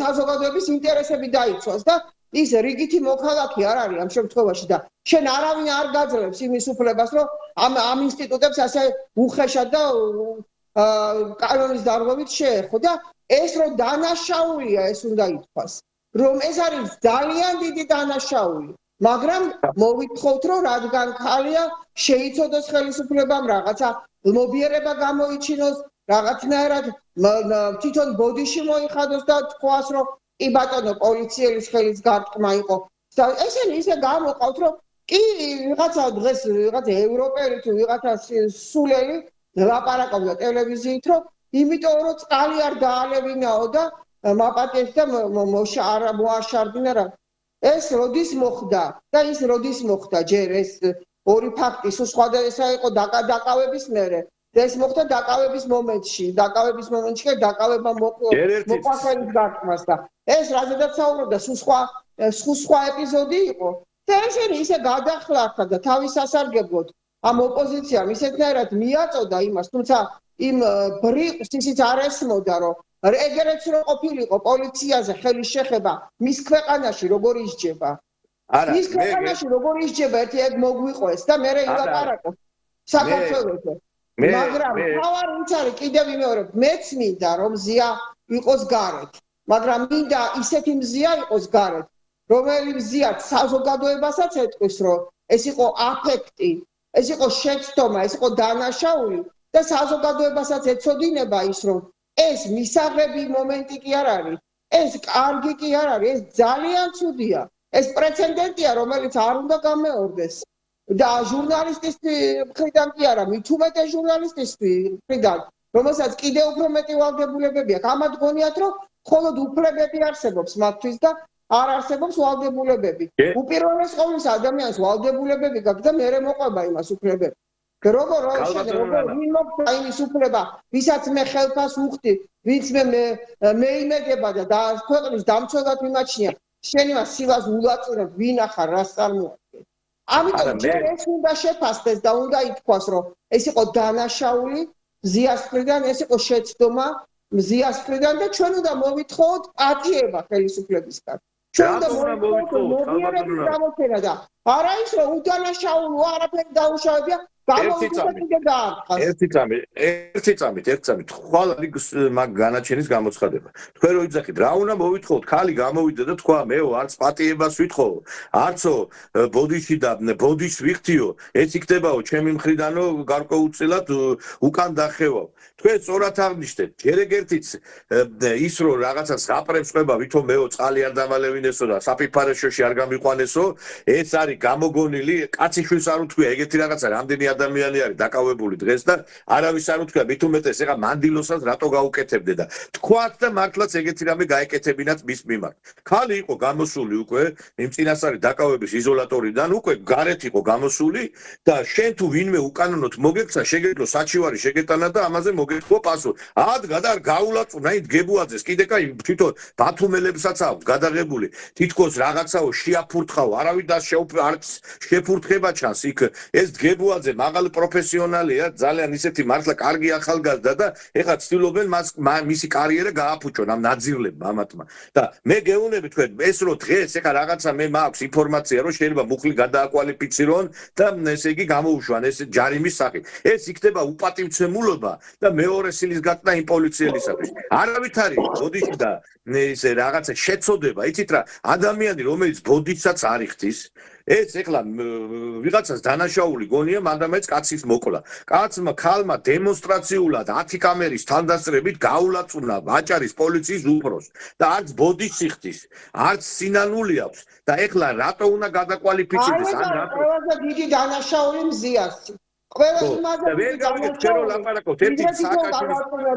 საზოგადოების ინტერესები დაიცვას და ის რიგითი მოქალაქე არ არის ამ შემთხვევაში და შენ არავინ არ გაძლევს იმის უფლებას რომ ამ ინსტიტუტებს ასე უხეშად და კანონის დარღვევით შეეხო და ეს რომ დანაშაულია ეს უნდა ითქვას რომ ეს არის ძალიან დიდი დანაშაული მაგრამ მოვითხოვთ რომ რადგან ხალია შეიცოდოს ხელისუფლებამ რაღაცა ლობიერება გამოიჩინოს რაღაცნაირად თვითონ ბოდიში მოიხადოს და თქვას რომ კი ბატონო პოლიციის ხელის გარტყმა იყო და ესენი ისე გამოყავთ რომ კი ვიღაცა დღეს ვიღაცა ევროპელი თუ ვიღაცა სულელი ლაპარაკობდა ტელევიზიით რომ იმიტომ რომ წყალი არ დაალევინაო და მაპატიეს და მოაშარდინა რა ეს როდის მოხდა და ის როდის მოხდა ჯერ ეს ორი ფაქტი სხვადასხვა ესა იყო დაკავების მერე და ეს მოხდა დაკავების მომენტში დაკავება მოყვა ხელის გარტყმას და ეს რაზედაც საუბრობდა სხვა სხვა ეპიზოდი იყო. და შეიძლება ისე გადახლარდა და თავის სასარგებლოდ ამ ოპოზიციამ ისეთნაირად მიაწოდა იმას, თუმცა იმ ბრიყს ისიც არ ესმოდა, რომ ეგრეც რო ყოფილიყო პოლიციაზე ხელის შეხება მის ქვეყანაში როგორ ისჯება. მის ქვეყანაში როგორ ისჯება ერთი ეგ მოგვიყვეს და მე ილაპარაკო საქართველოზე. მაგრამ თავარ ვინც არის კიდევ ვიმეორებ, მეც მინდა რომ მზია იყოს გარეთ, მაგრამ მინდა ისეთი მზია იყოს გარეთ, რომელი მზიაც საზოგადოებასაც ეტყვის, რომ ეს იყო აფექტი, ეს იყო შეცდომა, ეს იყო დანაშაული და საზოგადოებასაც ეცოდინება ის, რომ ეს მისაღები მომენტი კი არ არის, ეს კარგი კი არ არის, ეს ძალიან ცუდია, ეს პრეცედენტია, რომელიც არ უნდა გამეორდეს. და ჟურნალისტის მხრიდან კი არა, მით უმეტეს ჟურნალისტის მხრიდან, რომელსაც კიდევ უფრო მეტი ვალდებულებები აქვს. ამათ გონიათ, რომ მხოლოდ უფლებები არსებობს მათთვის და არ არსებობს ვალდებულებები. უპირველეს ყოვლისა ადამიანს ვალდებულებები გაქვს და მერე მოყვება იმას უფლებები. როგორ ვინ მოხდა იმის უფლება, ვისაც მე ხელფას ვუხდი, ვინც მე იმედება და ქვეყნის დამცველად მიმაჩნია, შენ იმას სილას ულაწუნებ, ვინ ახარ, რას წარმოადგენს. ამიტომ ჯერ ეს უნდა შეფასდეს და უნდა ითქვას, რომ ეს იყო დანაშაული მზიას მხრიდან, ეს იყო შეცდომა მზიას მხრიდან და ჩვენ უნდა მოვითხოვოთ პატიება ხელისუფლებისგან. ჩვენ უნდა მოვითხოვოთ მოგიერების გამოცემა და არა ის, რომ უდანაშაულო არაფერი დაუშავებია. ერთი წამით ხვალ არის მაგ განაჩენის გამოცხადება. თქვენ რო იძახით, რა უნდა მოვითხოვოთ, ხალი გამოვიდა და თქვა, მეო, არც პატიებას ვითხოვო, არცო ბოდიში და ბოდიშ ვიხთიო, ეს იქნებაო ჩემი მხრიდანო გარკვეულწილად უკან დახევავ. თქვენ სწორად აღნიშნეთ, ჯერეგერთიც ის რომ რაღაცა საპრებს ხება, ვითომ მეო წყალი არ დავალევინესო და საფიფარაშოში არ გამიყვანესო, ეს არის გამოგონილი, კაციშვილს არ უთქვია ეგეთი რაღაცა, რამდენი ადამიანი არის დაკავებული დღეს და არავის არ უთქვია, მით უმეტეს ეხა მანდილოსას რატო გაუკეთებდე და თქვათ და მართლაც ეგეთი რამე გაეკეთებინათ მის მიმართ. ხალი იყო გამოსული უკვე იმ წინასწარი დაკავების იზოლატორიდან, უკვე გარეთ იყო გამოსული და შენ თუ ვინმე უკანონოდ მოგექცა, შეგეძლო საჩივარი შეგეტანა და ამაზე მოგეთხო პასუხი. ადგა გაულაწუნა იმ დგებუაძეს, კიდე კაი თვითონ ბათუმელებსაც აქვს გადაღებული, თითქოს რაღაცაო შეაფურთხაო, არავინ და არც შეფურთხება ჩანს იქ ეს დგებუაძე მაღალი პროფესიონალია, ძალიან ისეთი მართლა კარგი ახალგაზრდა და ეხლა ცდილობენ მისი კარიერა გააფუჭონ ამ ნაძირლებმა ამათმა. და მე გეუბნები თქვენ, ეს რო დღეს ეხლა რაღაცა მე მაქვს ინფორმაცია, რომ შეიძლება მუხლი გადააკვალიფიცირონ და ესე იგი გამოუშვან ეს ჯარიმის სახით. ეს იქნება უპატივცემულობა და მეორე სილის გატნა იმ პოლიციელისათვის. არავით არის ბოდიში და ეს რაღაცა შეწოდება, იცით რა, ადამიანი რომელიც ბოდიშსაც არ იხდის, ეს ეხლა ვიღაცას დანაშაული გონია, მანდამეც კაცის მოკლა. კაცმა ქალმა დემონსტრაციულად 10 კამერის თანდასწრებით გაულაწუნა ვაჭარის პოლიციის უფროს და არც ბოდიშს იხდის, არც სინანული აქვს და ეხლა რატო უნდა გადაკვალიფიცირდეს ან რატო? ყველაზე დიდი დანაშაული მზიას. ყველა იმაზე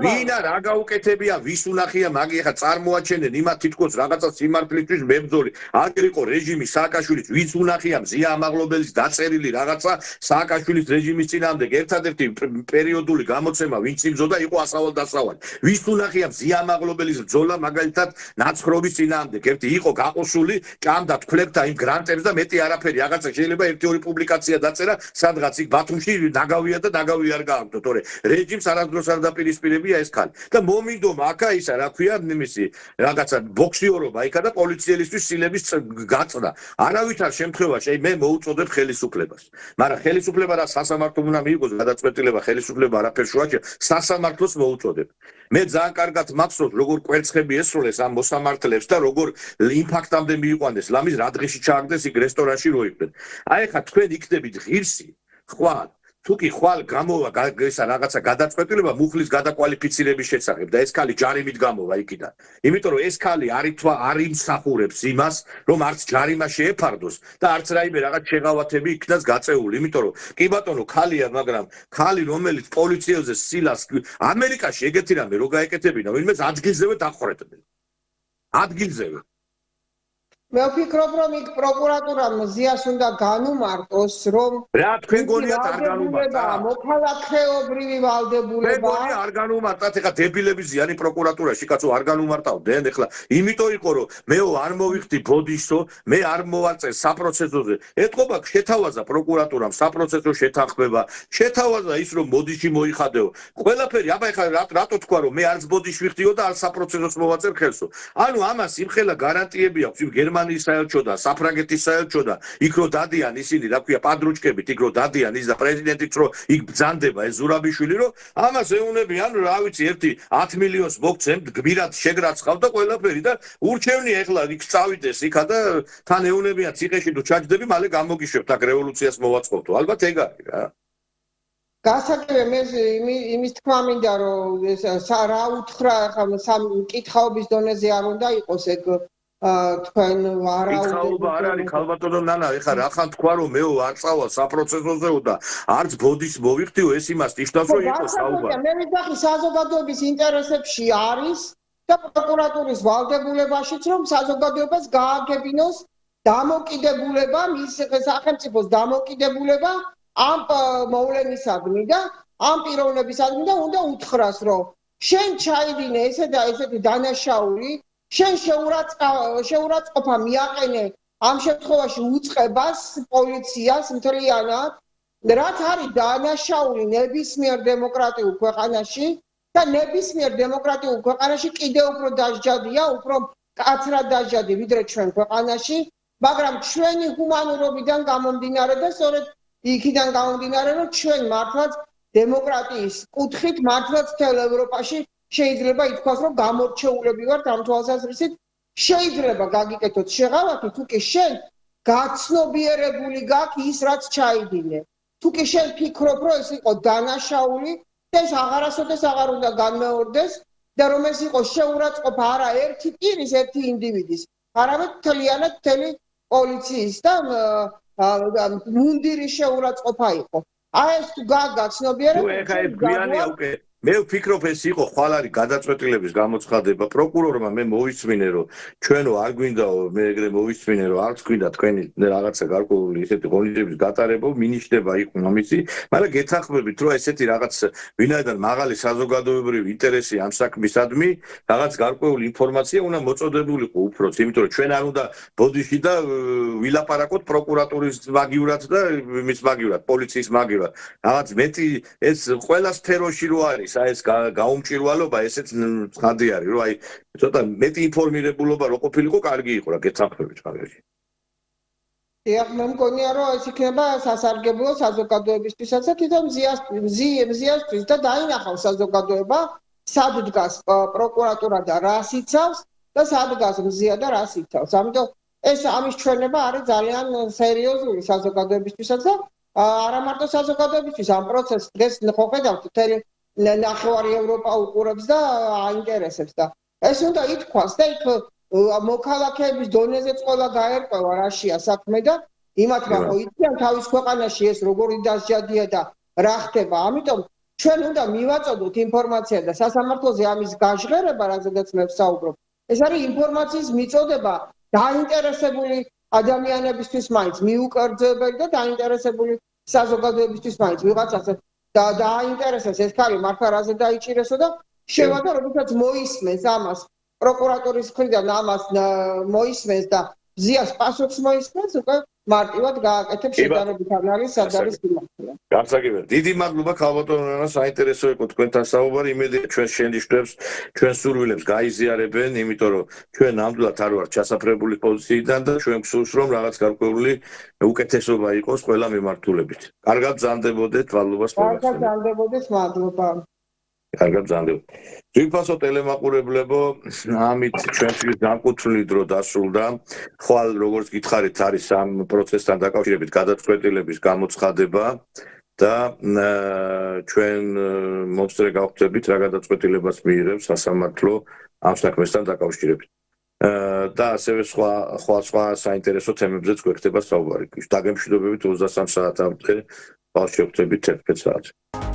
ვინა რა გაუკეთებია, ვის უნახია მაგი ეხა წარმოაჩენენ იმათ თითქოს რაღაცა სიმართლისთვის მებრძოლი. აგერ იყო რეჟიმი სააკაშვილის, ვის უნახია მზია ამაღლობელის დაწერილი რაღაცა სააკაშვილის რეჟიმის წინააღმდეგ ერთადერთი პერიოდული გამოცემა ვინც იბრძოდა იყო ასავალ-დასავალ. ვის უნახია მზია ამაღლობელის ბრძოლა მაგალითად ნაცხრობის წინააღმდეგ. ერთი იყო გაყოსული, ჭამდა თქლებდა იმ გრანტებს და მეტი არაფერი, რაღაცა შეიძლება ერთი-ორი პუბლიკაცია დაწერა სადღაც იქ ბათუმში ნაგავია და ნაგავი არ გააქვთ, თორე რეჟიმს არასდროს არ დაპირისპირებია ეს ხალი. და მომინდომა აქა ისა, რა ქვია, იმისი რაღაცა ბოქსიორობა იქა და პოლიციელისთვის სილების გაწდა. არავითარ შემთხვევაში მე მოუწოდებ ხელისუფლებას. მაგრამ ხელისუფლება რა სასამართლო უნდა მიიღოს გადაწყვეტილება, ხელისუფლება არაფერს შეაჩერა, სასამართლოს მოუწოდებ. მე ძალიან კარგად მახსოვს, როგორ კვერცხები ესროლეს ამ მოსამართლეებს და როგორ იმ ფაქტამდე მიიყვანეს, ლამის რა დღეში ჩააგდეს იქ რესტორანში რო იყვნენ. აი ხა თქვენ იქნებით ღირსი, ხვალ თუკი ხვალ გამოვა ესა რაღაცა გადაწყვეტილება მუხლის გადაკვალიფიცირების შესახებ და ეს ქალი ჯარიმით გამოვა იქიდან. იმიტომ რომ ეს ქალი არ იმსახურებს იმას, რომ არც ჯარიმა შეეფარდოს და არც რაიმე რაღაც შეღავათები იქნას გაწეული. იმიტომ რომ კი ბატონო ქალია, მაგრამ ქალი რომელიც პოლიციაზე სილას ამერიკაში ეგეთი რამე რო გაეკეთებინა, ვინმეს ადგილზევე დახრეთდნენ. ადგილზევე. მე ვფიქრობ, რომ იქ პროკურატურამ ზიას უნდა განუმარტოს, რომ რა თქვენ გონიათ არ განუმარტა? მოქალაქეობრივი თქვენ ვალდებულება გონია არ განუმარტათ, ეხლა დებილები ზიანი პროკურატურაში, კაცო არ განუმარტავდნენ, ეხლა იმიტომ იყო, რომ მე არ მოვიხდი ბოდიშო, მე არ მოვაწე საპროცესოზე. ეთყობა შეთავაზა პროკურატურამ საპროცესო შეთანხმება, შეთავაზა ის, რომ ბოდიში მოიხადეო. ყველაფერი, აბა ეხლა რატო თქვა, რომ მე არც ბოდიში ვიხდიო და არც საპროცესოს მოვაწერ ხელსო. ანუ ამას იმხელა გარანტიები აქვს იმ გერმანიის საელჩო და საფრანგეთის საელჩო და იქ რო დადიან ისინი, რა ქვია, პადრუჩკებით, იქ რო დადიან ის და პრეზიდენტიც რო იქ ბრძანდება ეს ზურაბიშვილი, რომ ამას ეუნებიან, რა ვიცი, 10 მილიონს მოგცემთ, გმირად შეგრაცხავ და ყველაფერი და ურჩევნია ეხლა იქ წავიდეს იქა და თან ეუნებიან ციხეში თუ ჩაჯდები, მალე გამოგიშვებთ აქ რევოლუციას მოვაწყობთო. ალბათ ეგ არის რა. გასაგებია მე იმის თქმა მინდა, რომ რა უთხრა ახლა კითხაობის დონეზე არ უნდა იყოს ეგ თქვენ კითხაობა არ არის ქალბატონო ნანა, ეხლა რახან თქვა, რომ მეო არ წავალ საპროცესოზეო და არც ბოდის მოვიხდიო, ეს იმას ნიშნავს, რომ იყო საუბარი. მე ვიტყვი საზოგადოების ინტერესებში არის და პროკურატურის ვალდებულებაშიც, რომ საზოგადოებას გააგებინოს დამოკიდებულება, მის სახელმწიფოს დამოკიდებულება ამ მოვლენისადმი და ამ პიროვნებისადმი და უნდა უთხრას, რომ შენ ჩაიდინე ესე და ესეთი დანაშაული, შენ შეურაცხყოფა მიაყენე ამ შემთხვევაში უწყებას, პოლიციას მთლიანად, რაც არის დანაშაული ნებისმიერ დემოკრატიულ ქვეყანაში და ნებისმიერ დემოკრატიულ ქვეყანაში კიდევ უფრო დასჯადია, უფრო მკაცრად დასჯადი ვიდრე ჩვენ ქვეყანაში, მაგრამ ჩვენი ჰუმანურობიდან გამომდინარე და სწორედ იქიდან გამომდინარე, რომ ჩვენ მართლაც დემოკრატიის კუთხით მართლაც მთელ ევროპაში შეიძლება ითქვას, რომ გამორჩეულები ვართ ამ თვალსაზრისით. შეიძლება გაგიკეთოთ შეღავათი, თუ კი შენ გაცნობიერებული გაქვს ის, რაც ჩაიდინე. თუ კი შენ ფიქრობ, რომ ეს იყო დანაშაული და ეს აღარასოდეს აღარ უნდა განმეორდეს და რომ ეს იყო შეურაცხყოფა არა ერთი პირის, ერთი ინდივიდის, არამედ მთლიანად მთელი პოლიციის და მუნდირის შეურაცხყოფა იყო. აი ეს თუ გაგაცნობიერებ, ეხა ეს გვიანია უკვე. მე ვფიქრობ, ეს იყო ხვალარი გადაწყვეტილების გამოცხადება. პროკურორმა მე მოვისმინე, რომ ჩვენო არ გვინდაო, მე ეგრე მოვისმინე, რომ არც გვინდა თქვენი რაღაცა გარკვეული ესეთი ღონისძიების გატარება, მინიშნება იყო ამისი, მაგრამ გეთანხმებით, რომ ესეთი რაღაც ვინაიდან მაღალი საზოგადოებრივი ინტერესი ამ საქმისადმი, რაღაც გარკვეული ინფორმაცია უნდა მოწოდებულიყო უფროს, იმიტომ რომ ჩვენ არ უნდა ბოდიში და ვილაპარაკოთ პროკურატურის მაგივრად და მის მაგივრად, პოლიციის მაგივრად. რაღაც მეტი ეს ყველა სფეროში რო არის ეს გაუმჭირვალობა, ესეც ცხადი არის, რომ აი ცოტა მეტი ინფორმირებულობა რო ყოფილიყო, კარგი იყო რა, გეთანხმებით მაგაში. დიახ, მე მგონია, რომ ეს იქნება სასარგებლო საზოგადოებისთვისაც და თვითონ მზიასთვის და დაინახავს საზოგადოება, სად დგას პროკურატურა და რას იცავს და სად დგას მზია და რას იცავს. ამიტომ ეს ამის ჩვენება არის ძალიან სერიოზული საზოგადოებისთვისაც და არა მარტო საზოგადოებისთვის, ამ პროცესს დღეს ხო ხედავთ მთელი ნახევარი ევროპა უყურებს და აინტერესებს და ეს უნდა ითქვას და იქ მოქალაქეების დონეზეც ყველა გაერკვევა რაშია საქმე და იმათმა ხო იციან თავის ქვეყანაში ეს როგორი დასჯადია და რა ხდება. ამიტომ ჩვენ უნდა მივაწოდოთ ინფორმაცია და სასამართლოზე ამის გაჟღერება, რაზედაც მე ვსაუბრობ. ეს არის ინფორმაციის მიწოდება დაინტერესებული ადამიანებისთვის მაინც მიუკერძოებელი და დაინტერესებული საზოგადოებისთვის მაინც ვიღაცას და დაინტერესებს ეს ხარი მართლა რაზე დაიჭირესო და შევადა როდესაც მოისმენს ამას პროკურატურის მხრიდან ამას მოისმენს და ზიას პასუხს მოისმენს, უკვე მარტივად გააკეთებს შედარებით არ არის სად არის სიმართლე. გასაგებია. დიდი მადლობა ქალბატონო, საინტერესო იყო თქვენთან საუბარი. იმედია ჩვენ შენიშნებს, ჩვენ სურვილებს გაიზიარებენ, იმიტომ რომ ჩვენ ნამდვილად არ ვართ ჩასაფრებული პოზიციიდან და ჩვენ გსურს რომ რაღაც გარკვეული უკეთესობა იყოს ყველა მიმართულებით. კარგად ბრძანდებოდეთ, მადლობა ყველას. კარგად ბრძანდებოდეთ, მადლობა. კარგად ბრძანდებოდეთ. ძვირფასო ტელემაყურებლებო, ამით ჩვენთვის განკუთვნილი დრო დასრულდა. ხვალ როგორც გითხარით, არის ამ პროცესთან დაკავშირებით გადაწყვეტილების გამოცხადება და ჩვენ მომსწრე გავხდებით რა გადაწყვეტილებას მიიღებს სასამართლო ამ საქმესთან დაკავშირებით. და ასევე სხვა საინტერესო თემებზეც გვექნება საუბარი. დაგემშვიდობებით 23 საათამდე, ხვალ შევხვდებით 11 საათზე.